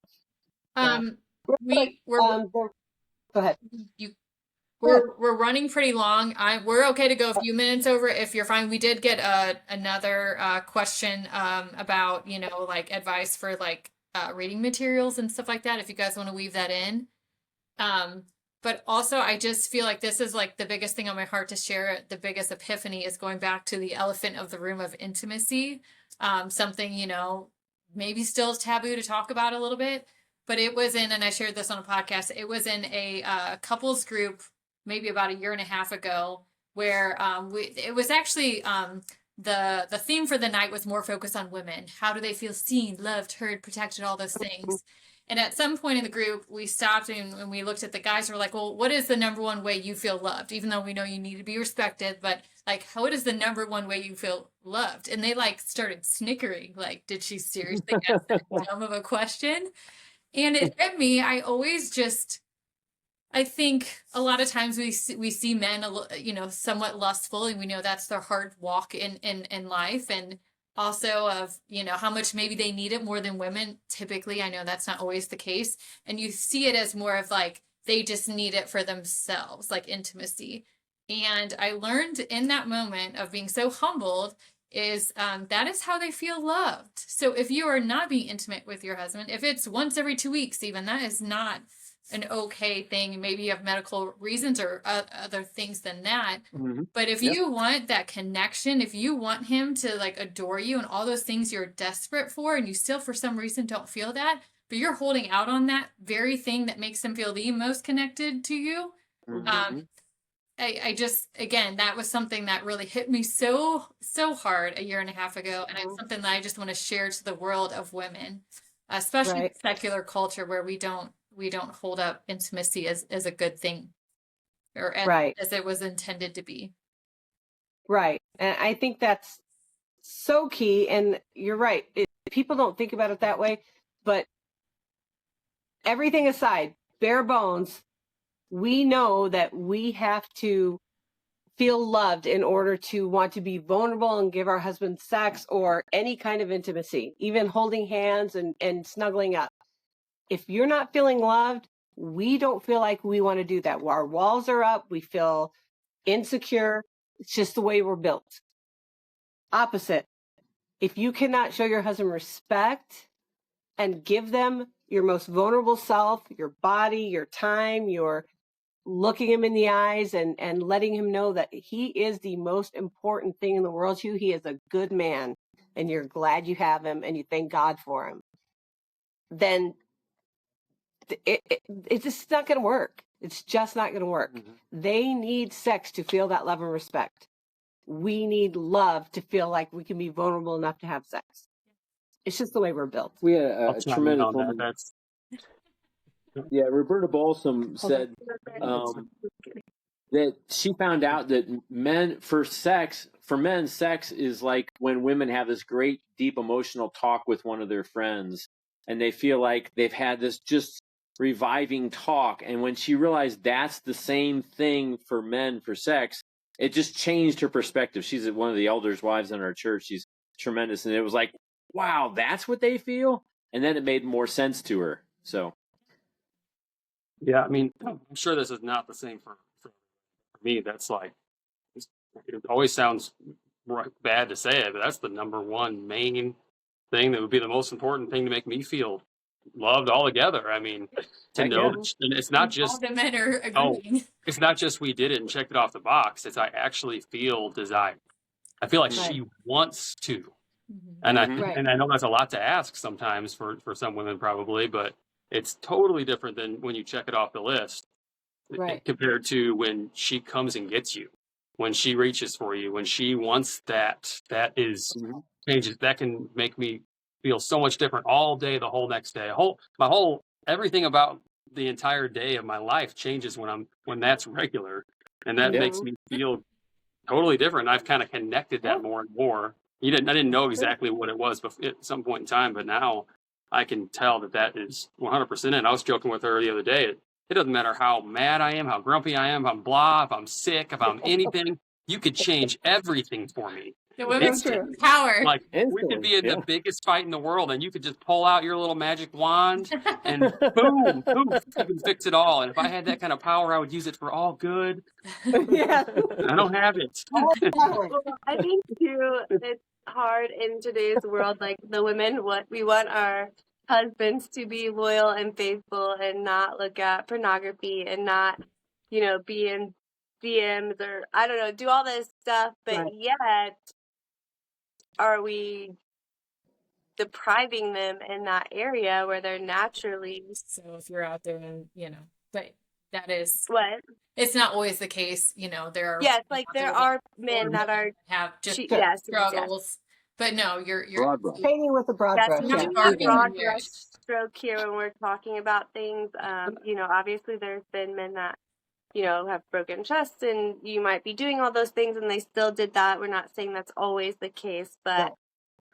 Go ahead. We're running pretty long. We're okay to go a few minutes over if you're fine. We did get another question about, you know, like advice for like reading materials and stuff like that, if you guys want to weave that in. But also, I just feel like this is like the biggest thing on my heart to share. The biggest epiphany is going back to the elephant of the room of intimacy. Something, you know, maybe still taboo to talk about a little bit, but it was in, and I shared this on a podcast, it was in a couples group maybe about 1.5 years ago, where it was actually the theme for the night was more focused on women. How do they feel seen, loved, heard, protected, all those things. And at some point in the group, we stopped and we looked at the guys and we're like, well, what is the number one way you feel loved? Even though we know you need to be respected, but like, what is the number one way you feel loved? And they like started snickering. Like, did she seriously ask that dumb of a question? And it hit me. I think a lot of times we see men, you know, somewhat lustful, and we know that's their hard walk in life. And also of, you know, how much maybe they need it more than women. Typically, I know that's not always the case. And you see it as more of like, they just need it for themselves, like intimacy. And I learned in that moment of being so humbled is that is how they feel loved. So if you are not being intimate with your husband, if it's once every 2 weeks, even, that is not an okay thing. Maybe you have medical reasons or other things than that. But if you want that connection, if you want him to like adore you and all those things you're desperate for, and you still for some reason don't feel that, but you're holding out on that very thing that makes him feel the most connected to you. I just, again, that was something that really hit me so hard 1.5 years ago. And it's something that I just want to share to the world of women, especially in secular culture, where we don't hold up intimacy as a good thing, or as it was intended to be. Right. And I think that's so key. And you're right. People don't think about it that way, but everything aside, bare bones, we know that we have to feel loved in order to want to be vulnerable and give our husband sex or any kind of intimacy, even holding hands and snuggling up. If you're not feeling loved, We don't feel like we want to do that. Our walls are up. We feel insecure. It's just the way we're built. Opposite. If you cannot show your husband respect and give them your most vulnerable self, your body, your time, your looking him in the eyes and letting him know that he is the most important thing in the world to you. He is a good man and you're glad you have him and you thank God for him. Then it's just not going to work. It's just not going to work. Mm-hmm. They need sex to feel that love and respect. We need love to feel like we can be vulnerable enough to have sex. It's just the way we're built. We had a tremendous woman. Yeah, Roberta Balsam said that she found out that for men, sex is like when women have this great, deep emotional talk with one of their friends, and they feel like they've had this just reviving talk. And when she realized that's the same thing for men for sex, it just changed her perspective. She's one of the elders' wives in our church. She's tremendous. And it was like, wow, that's what they feel? And then it made more sense to her. So. Yeah, I mean, I'm sure this is not the same for me. That's like, it always sounds bad to say it, but that's the number one main thing that would be the most important thing to make me feel loved altogether. I mean, to know that it's not just all the men are agreeing. It's not just we did it and checked it off the box. It's I actually feel desire. I feel like she wants to, and I know that's a lot to ask sometimes for some women probably, but it's totally different than when you check it off the list compared to when she comes and gets you, when she reaches for you, when she wants that. That is changes. That can make me feel so much different all day, the whole next day. Everything about the entire day of my life changes when that's regular, and that makes me feel totally different. I've kind of connected that more and more. I didn't know exactly what it was at some point in time, but now I can tell that is 100% in. I was joking with her the other day. It doesn't matter how mad I am, how grumpy I am, if I'm blah, if I'm sick, if I'm anything. You could change everything for me. The women's power. Like we could be in the biggest fight in the world, and you could just pull out your little magic wand, and boom, poof, you can fix it all. And if I had that kind of power, I would use it for all good. Yeah, I don't have it. I think too, it's hard in today's world. Like the women, we want our husbands to be loyal and faithful, and not look at pornography, and not, be in DMs or I don't know, do all this stuff. But yet, are we depriving them in that area where they're naturally? So if you're out there and but that is what it's not always the case. There are there are men that have just struggles, but no, you're painting with a broad brush. That's not a broad brush stroke here when we're talking about things. Obviously there's been men that have broken trust, and you might be doing all those things and they still did that. We're not saying that's always the case, but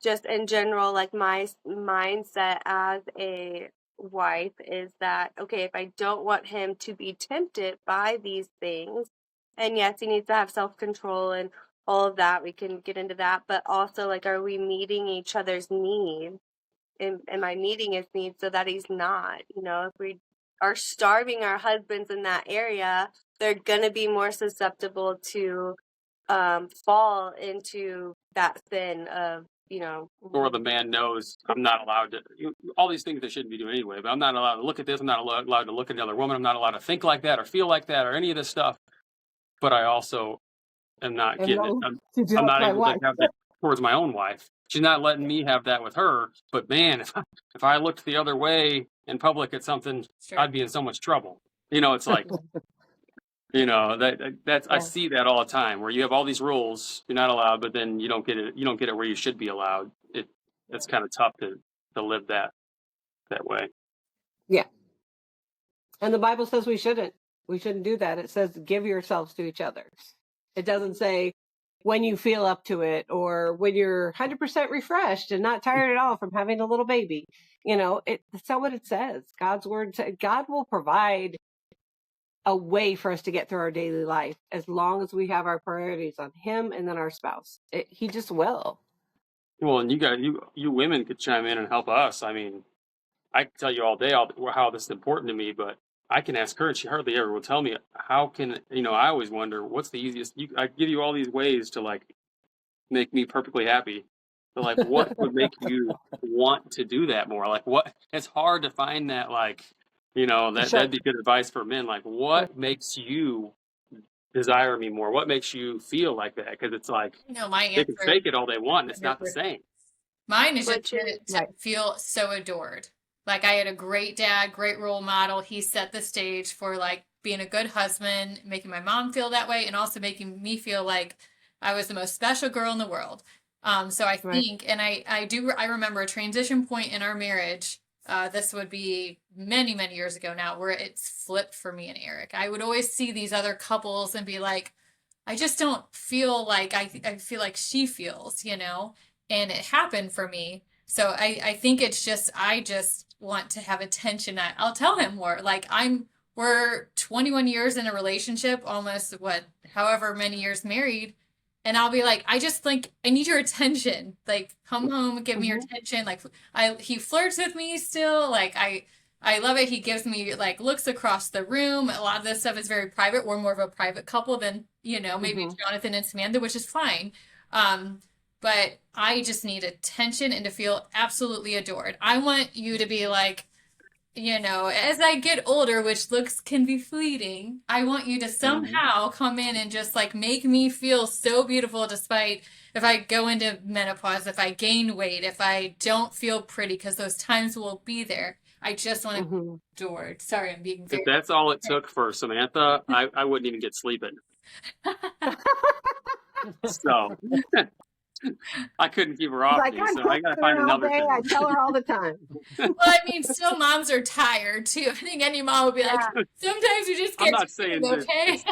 just in general, like my mindset as a wife is that, okay, if I don't want him to be tempted by these things, and yes, he needs to have self-control and all of that, we can get into that, but also, like, are we meeting each other's needs? Am I meeting his needs so that he's not? If we are starving our husbands in that area, they're gonna be more susceptible to fall into that sin of, or the man knows I'm not allowed to, all these things they shouldn't be doing anyway, but I'm not allowed to look at this, I'm not allowed to look at another woman, I'm not allowed to think like that or feel like that or any of this stuff, but I also am not getting it. I'm not able to have that towards my own wife. She's not letting me have that with her, but man, if I looked the other way in public at something, I'd be in so much trouble. It's like, that's I see that all the time where you have all these rules, you're not allowed, but then you don't get it where you should be allowed. It's kind of tough to live that way. Yeah. And the Bible says we shouldn't do that. It says give yourselves to each other. It doesn't say when you feel up to it or when you're 100% refreshed and not tired at all from having a little baby. That's not what it says. God's word says God will provide a way for us to get through our daily life as long as we have our priorities on him and then our spouse. He just will. Well, and you women could chime in and help us. I mean, I can tell you all day how this is important to me, but I can ask her, and she hardly ever will tell me. How can, I always wonder what's the easiest. I give you all these ways to like make me perfectly happy. But like, what would make you want to do that more? Like, what? It's hard to find that. Like, that'd be good advice for men. Like, what makes you desire me more? What makes you feel like that? Because it's like No, my they can answer fake it all they want, and it's not the is same. mine is just Which is to feel so adored. Like I had a great dad, great role model. He set the stage for like being a good husband, making my mom feel that way, and also making me feel like I was the most special girl in the world. So I think, and I remember a transition point in our marriage. This would be many, many years ago now, where it's flipped for me and Eric. I would always see these other couples and be like, I just don't feel like I feel like she feels, and it happened for me. So I think it's just, I just want to have attention. I'll tell him more. Like we're 21 years in a relationship, almost however many years married. And I'll be like, I just like, I need your attention. Like, come home, give me your attention. Like, he flirts with me still. Like, I love it. He gives me like looks across the room. A lot of this stuff is very private. We're more of a private couple than, maybe Jonathan and Samantha, which is fine. But I just need attention and to feel absolutely adored. I want you to be like, as I get older, which looks can be fleeting, I want you to somehow come in and just like make me feel so beautiful despite if I go into menopause, if I gain weight, if I don't feel pretty, because those times will be there. I just want to be adored. Sorry, I'm being very... If that's all it took for Samantha, I wouldn't even get sleeping. So I couldn't keep her off me, so I gotta find another thing. I tell her all the time. Well, I mean, still moms are tired too. I think any mom would be like, sometimes you just get I'm not saying okay.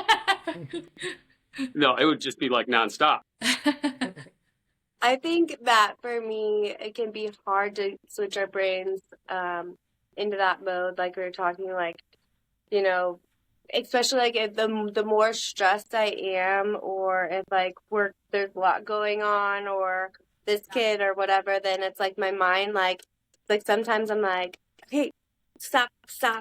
No, it would just be like nonstop. I think that for me, it can be hard to switch our brains into that mode, like we were talking, like, especially like if the more stressed I am, or if like there's a lot going on, or this kid or whatever, then it's like my mind, like sometimes I'm like, okay, stop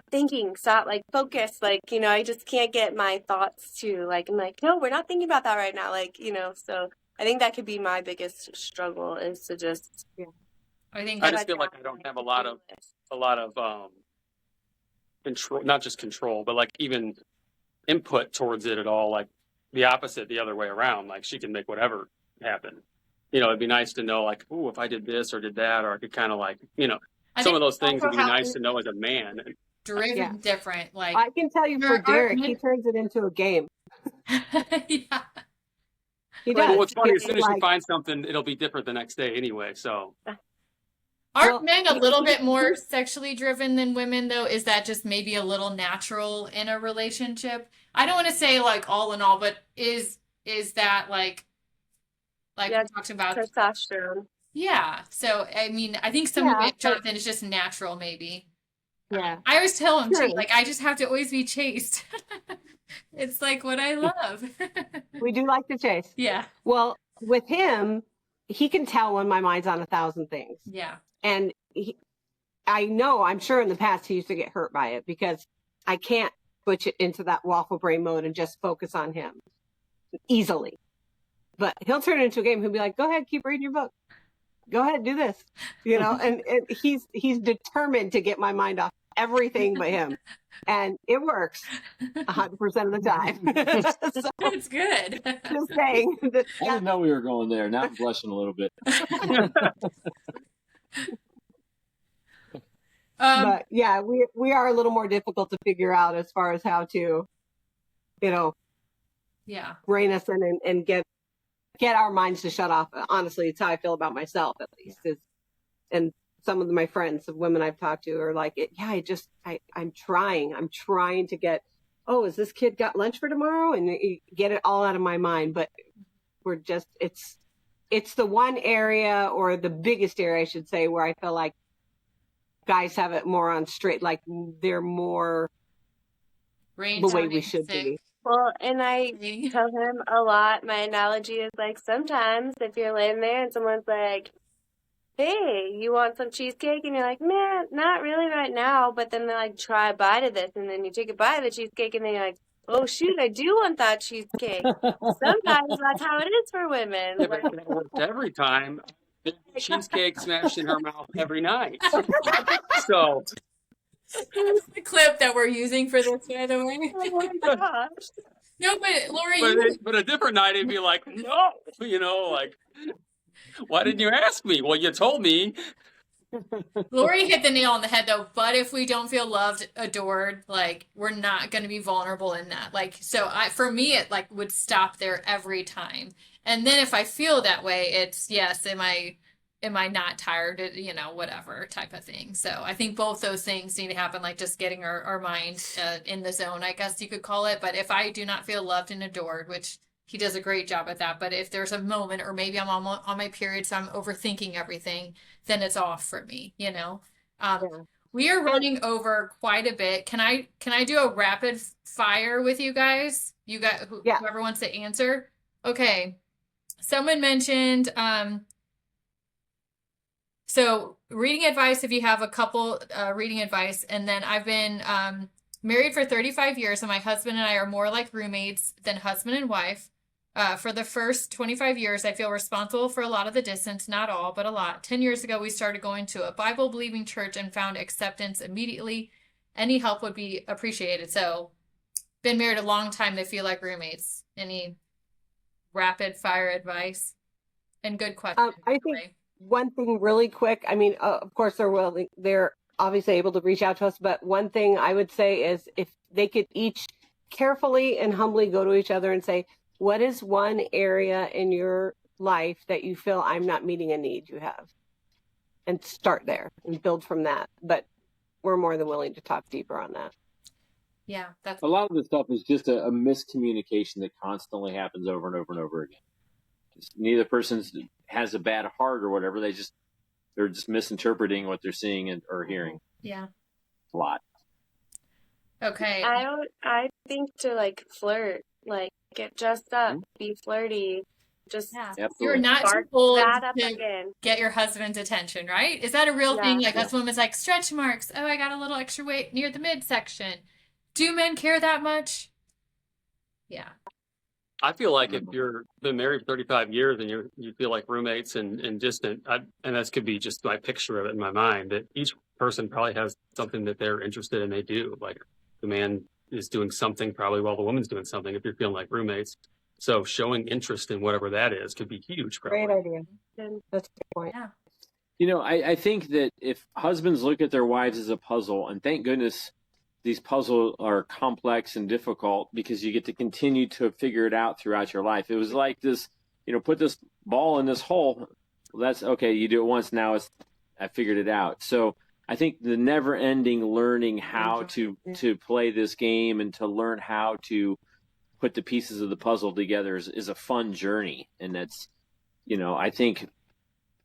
thinking, stop, like focus, like, I just can't get my thoughts to like, I'm like, no, we're not thinking about that right now, like, so I think that could be my biggest struggle, is to just I just feel like I don't have a lot of control, not just control, but like even input towards it at all. Like the opposite, the other way around. Like she can make whatever happen. It'd be nice to know, like, oh, if I did this or did that, or I could kind of like, some of those things would be nice to know as a man. Driven different, like I can tell you for Derek, he turns it into a game. Yeah. He does. Well, what's funny, as soon as you find something, it'll be different the next day anyway. So aren't men a little bit more sexually driven than women, though? Is that just maybe a little natural in a relationship? I don't want to say like all in all, but is that like we talked about testosterone? Yeah. So I mean, I think some of it, Jonathan, is just natural, maybe. Yeah. I always tell him too, like I just have to always be chased. It's like what I love. We do like to chase. Yeah. Well, with him, he can tell when my mind's on 1,000 things. Yeah. And I'm sure in the past he used to get hurt by it, because I can't switch it into that waffle brain mode and just focus on him easily. But he'll turn it into a game. He'll be like, go ahead, keep reading your book. Go ahead, do this. And he's determined to get my mind off everything but him. And it works 100% of the time. So, it's good. Just saying. I didn't know we were going there. Now I'm blushing a little bit. But yeah, we are a little more difficult to figure out as far as how to, rein us in and get our minds to shut off. Honestly, it's how I feel about myself, at least. And some of my friends, of women I've talked to, are like, I'm trying to get, oh, is this kid got lunch for tomorrow? And get it all out of my mind. But we're just, it's the one area, or the biggest area, I should say, where I feel like guys have it more on straight, like they're more the way we should be. Well, and I tell him a lot, my analogy is like, sometimes if you're laying there and someone's like, hey, you want some cheesecake? And you're like, man, not really right now. But then they're like, try a bite of this. And then you take a bite of the cheesecake and then you're like, oh, shoot, I do want that cheesecake. Sometimes that's how it is for women. Yeah, Like, but it worked every time. Cheesecake smashed in her mouth every night. So, That's the clip that we're using for this, by the way. oh my gosh. No, but Lori, but a different night it'd be like, no, like, why didn't you ask me? Well, you told me. Lori hit the nail on the head though. But if we don't feel loved, adored, like we're not going to be vulnerable in that. Like, so for me, it like would stop there every time. And then if I feel that way, it's yes, am I not tired? Whatever type of thing. So I think both those things need to happen, like just getting our mind in the zone, I guess you could call it. But if I do not feel loved and adored, which he does a great job at that. But if there's a moment, or maybe I'm on my period, so I'm overthinking everything, then it's off for me, We are running over quite a bit. Can I do a rapid fire with you guys? You got whoever wants to answer. Okay. Someone mentioned so reading advice, if you have a couple reading advice, and then I've been married for 35 years, and my husband and I are more like roommates than husband and wife. For the first 25 years, I feel responsible for a lot of the distance, not all, but a lot. 10 years ago, we started going to a Bible-believing church and found acceptance immediately. Any help would be appreciated. So, been married a long time, they feel like roommates. Any rapid fire advice? And good question. I think one thing really quick, I mean, of course they're obviously able to reach out to us, but one thing I would say is if they could each carefully and humbly go to each other and say, what is one area in your life that you feel I'm not meeting a need you have? And start there and build from that. But we're more than willing to talk deeper on that. Yeah, that's a lot of the stuff is just a miscommunication that constantly happens over and over and over again. Neither person has a bad heart or whatever. They're just misinterpreting what they're seeing or hearing. Yeah. A lot. Okay. I think to like flirt, like get dressed up, be flirty. Just you're not too old to get your husband's attention, right? Is that a real thing? Like us women's like stretch marks. Oh, I got a little extra weight near the midsection. Do men care that much? Yeah. I feel like if you're been married 35 years and you feel like roommates and distant, and this could be just my picture of it in my mind, that each person probably has something that they're interested in. They do, like the man is doing something probably while the woman's doing something. If you're feeling like roommates, so showing interest in whatever that is could be huge. Probably. Great idea. That's a good point. Yeah. I think that if husbands look at their wives as a puzzle, and thank goodness these puzzles are complex and difficult because you get to continue to figure it out throughout your life. It was like this, put this ball in this hole. Well, that's okay. You do it once. Now I figured it out. So I think the never ending learning how to play this game and to learn how to put the pieces of the puzzle together is a fun journey. And that's, I think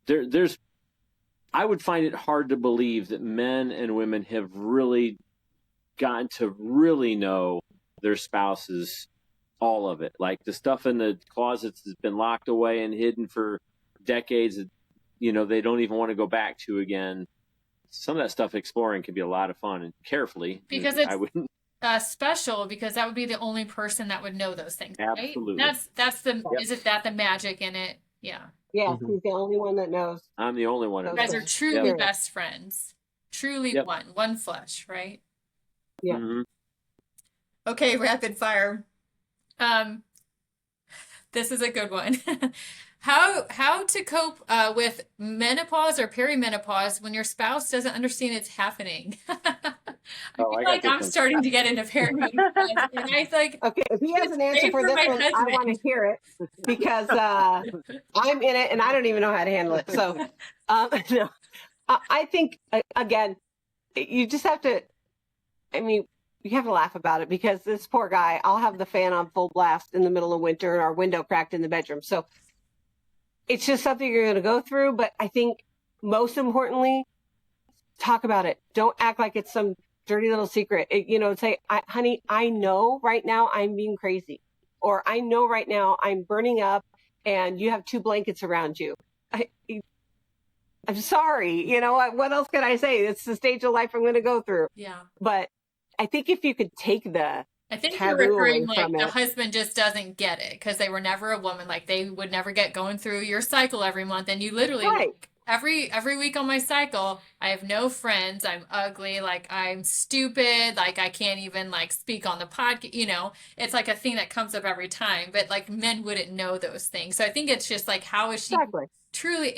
I would find it hard to believe that men and women have really gotten to really know their spouses, all of it. Like the stuff in the closets has been locked away and hidden for decades that, they don't even want to go back to again. Some of that stuff exploring can be a lot of fun, and carefully. Because it's special, because that would be the only person that would know those things. Absolutely. Right? That's isn't that the magic in it? Yeah. Yeah, he's the only one that knows. I'm the only one. You guys are truly best friends. Truly one flesh, right? Yeah. Mm-hmm. Okay, rapid fire. This is a good one. How to cope with menopause or perimenopause when your spouse doesn't understand it's happening? I feel like I'm starting to get into perimenopause, and I think okay, if he has an answer for this one, I want to hear it because I'm in it and I don't even know how to handle it. So, no, I think again, you just have to. I mean, you have to laugh about it because this poor guy, I'll have the fan on full blast in the middle of winter and our window cracked in the bedroom. So it's just something you're going to go through. But I think most importantly, talk about it. Don't act like it's some dirty little secret. Say, honey, I know right now I'm being crazy, or I know right now I'm burning up and you have 2 blankets around you. I'm sorry. You know, what else can I say? It's the stage of life I'm going to go through. Yeah. But I think if you could take the I think you're taboo away referring like from the it, husband just doesn't get it because they were never a woman. Like they would never get going through your cycle every month, and you literally right? like, every week on my cycle, I have no friends. I'm ugly. Like I'm stupid. Like I can't even like speak on the podcast. You know, it's like a thing that comes up every time. But like men wouldn't know those things. So I think it's just like how is she Exactly. truly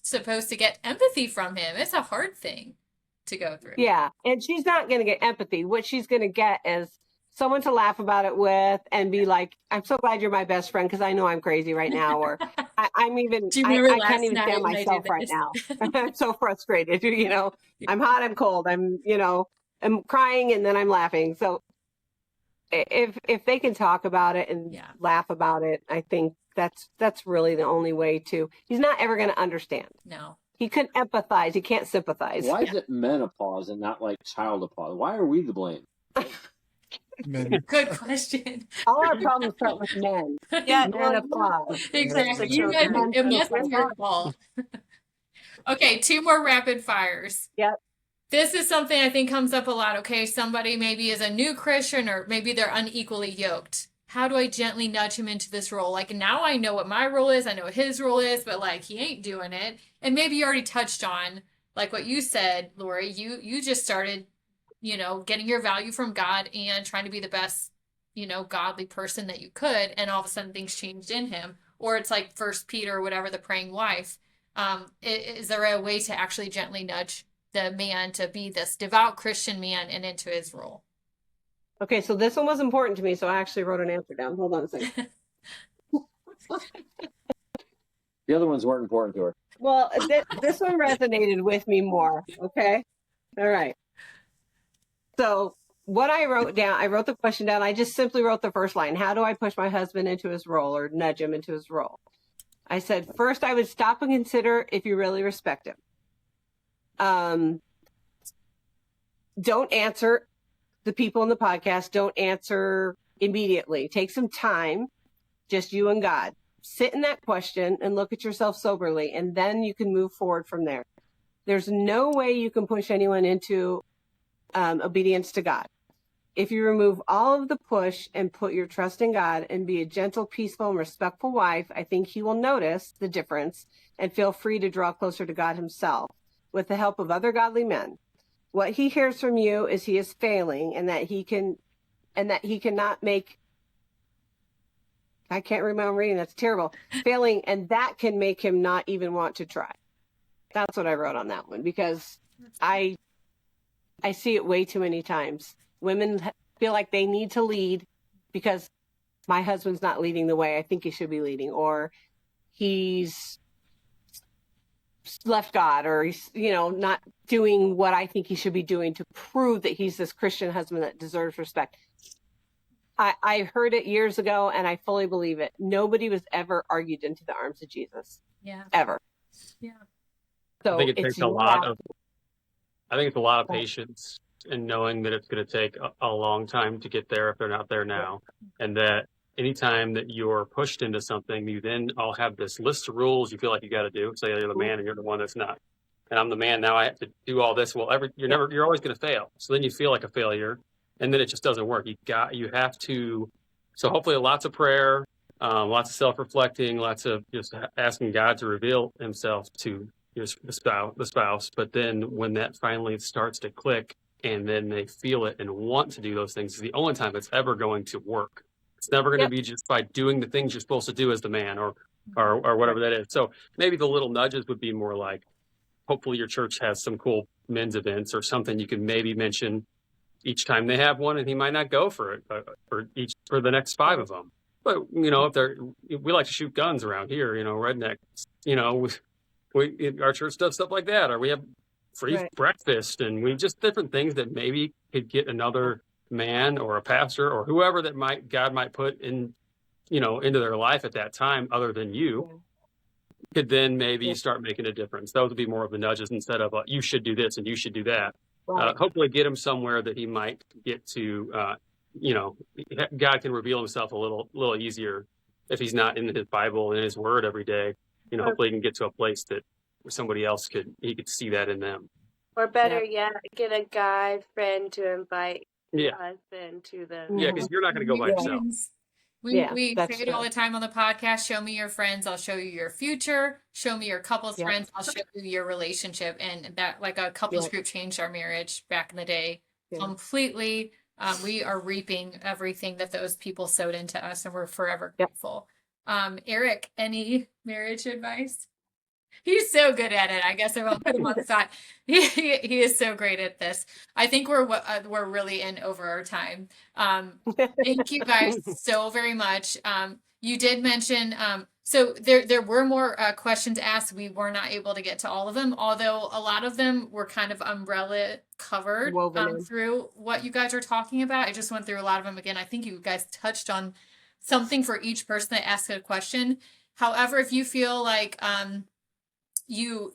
supposed to get empathy from him? It's a hard thing to go through. Yeah, and she's not going to get empathy. What she's going to get is someone to laugh about it with and be like, I'm so glad you're my best friend because I know I'm crazy right now. Or I'm even, Do you remember I last can't even night stand when I myself did right this? now. I'm so frustrated. You know, I'm hot, I'm cold, I'm, you know, I'm crying and then I'm laughing. So if they can talk about it and Yeah. laugh about it, I think that's really the only way to, he's not ever going to understand. No. He couldn't empathize. He can't sympathize. Why is it menopause and not like childopause? Why are we the blame? Men. Good question. All our problems start with men. Yeah, Menopause. Exactly. The You guys, children. it must be Menopause. your fault. Okay, 2 more rapid fires. Yep. This is something I think comes up a lot. Okay, somebody maybe is a new Christian or maybe they're unequally yoked. How do I gently nudge him into this role? Like now I know what my role is, I know what his role is, but like he ain't doing it. And maybe you already touched on like what you said, Lori. You just started, you know, getting your value from God and trying to be the best, you know, godly person that you could, and all of a sudden things changed in him. Or it's like First Peter or whatever, the praying wife. Is there a way to actually gently nudge the man to be this devout Christian man and into his role? Okay, so this one was important to me, so I actually wrote an answer down. Hold on a second. The other ones weren't important to her. Well, this one resonated with me more. Okay. All right. So what I wrote down, I wrote the question down. I just simply wrote the first line. How do I push my husband into his role or nudge him into his role? I said, first, I would stop and consider if you really respect him. Don't answer the people in the podcast. Don't answer immediately. Take some time, just you and God. Sit in that question and look at yourself soberly, and then you can move forward from there. There's no way you can push anyone into obedience to God. If you remove all of the push and put your trust in God and be a gentle, peaceful, and respectful wife, I think he will notice the difference and feel free to draw closer to God himself with the help of other godly men. What he hears from you is he is failing and that he cannot make, I can't remember reading, that's terrible, failing, and that can make him not even want to try. That's what I wrote on that one, because I see it way too many times. Women feel like they need to lead because my husband's not leading the way I think he should be leading, or he's left God, or he's, you know, not doing what I think he should be doing to prove that he's this Christian husband that deserves respect. I heard it years ago and I fully believe it. Nobody was ever argued into the arms of Jesus. Yeah. Ever. Yeah. So I think it takes a lot of Yeah. patience and knowing that it's going to take a long time to get there if they're not there now. And that anytime that you're pushed into something, you then all have this list of rules you feel like you got to do. Say you're the man and you're the one that's not. And I'm the man, now I have to do all this. Well, you're always going to fail. So then you feel like a failure, and then it just doesn't work. You have to. So hopefully, lots of prayer, lots of self-reflecting, lots of just asking God to reveal Himself to the spouse. But then when that finally starts to click, and then they feel it and want to do those things, it's the only time it's ever going to work. It's never going to be just by doing the things you're supposed to do as the man, or whatever that is. So maybe the little nudges would be more like, hopefully your church has some cool men's events or something you can maybe mention each time they have one, and he might not go for it for the next 5 of them. But if we like to shoot guns around here, rednecks, our church does stuff like that, or we have free breakfast, and we just different things that maybe could get another man or a pastor or whoever that God might put in, into their life at that time, other than you. Could then maybe start making a difference. Those would be more of the nudges instead of you should do this and you should do that. Hopefully get him somewhere that he might get to, God can reveal himself a little easier if he's not in his Bible and his word every day. Hopefully he can get to a place that somebody else could see that in them. Or better yet, get a guy friend to invite your husband to the. Yeah, because you're not going to go by yourself. We that's say it true. all the time on the podcast. Show me your friends. I'll show you your future. Show me your couples friends. I'll show you your relationship. And that, like, a couples group changed our marriage back in the day completely. We are reaping everything that those people sowed into us, and we're forever grateful. Eric, any marriage advice? He's so good at it. I guess I won't put him on the spot. He is so great at this. I think we're really in over our time. Thank you guys so very much. You did mention so there were more questions asked. We were not able to get to all of them, although a lot of them were kind of umbrella covered through what you guys are talking about. I just went through a lot of them again. I think you guys touched on something for each person that asked a question. However, if you feel like you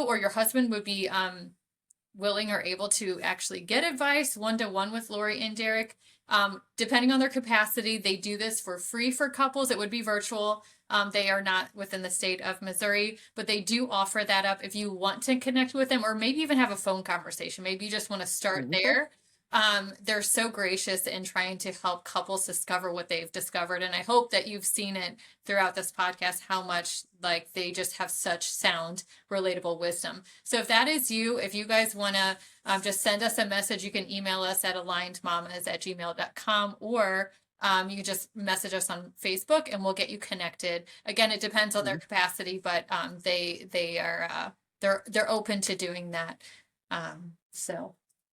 or your husband would be willing or able to actually get advice one-to-one with Lori and Derek, depending on their capacity, they do this for free for couples. It would be virtual. They are not within the state of Missouri, but they do offer that up if you want to connect with them, or maybe even have a phone conversation. Maybe you just want to start there. They're so gracious in trying to help couples discover what they've discovered. And I hope that you've seen it throughout this podcast, how much like they just have such sound, relatable wisdom. So if that is you, if you guys want to just send us a message, you can email us at alignedmommas@gmail.com, or you can just message us on Facebook and we'll get you connected. Again, it depends on their capacity, but they are they're open to doing that.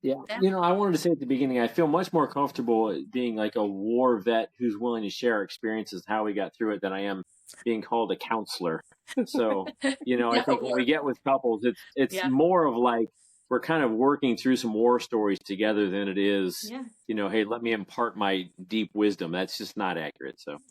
Yeah, I wanted to say at the beginning, I feel much more comfortable being like a war vet who's willing to share experiences, how we got through it, than I am being called a counselor. So, I think when we get with couples, it's more of like we're kind of working through some war stories together than it is, hey, let me impart my deep wisdom. That's just not accurate. So,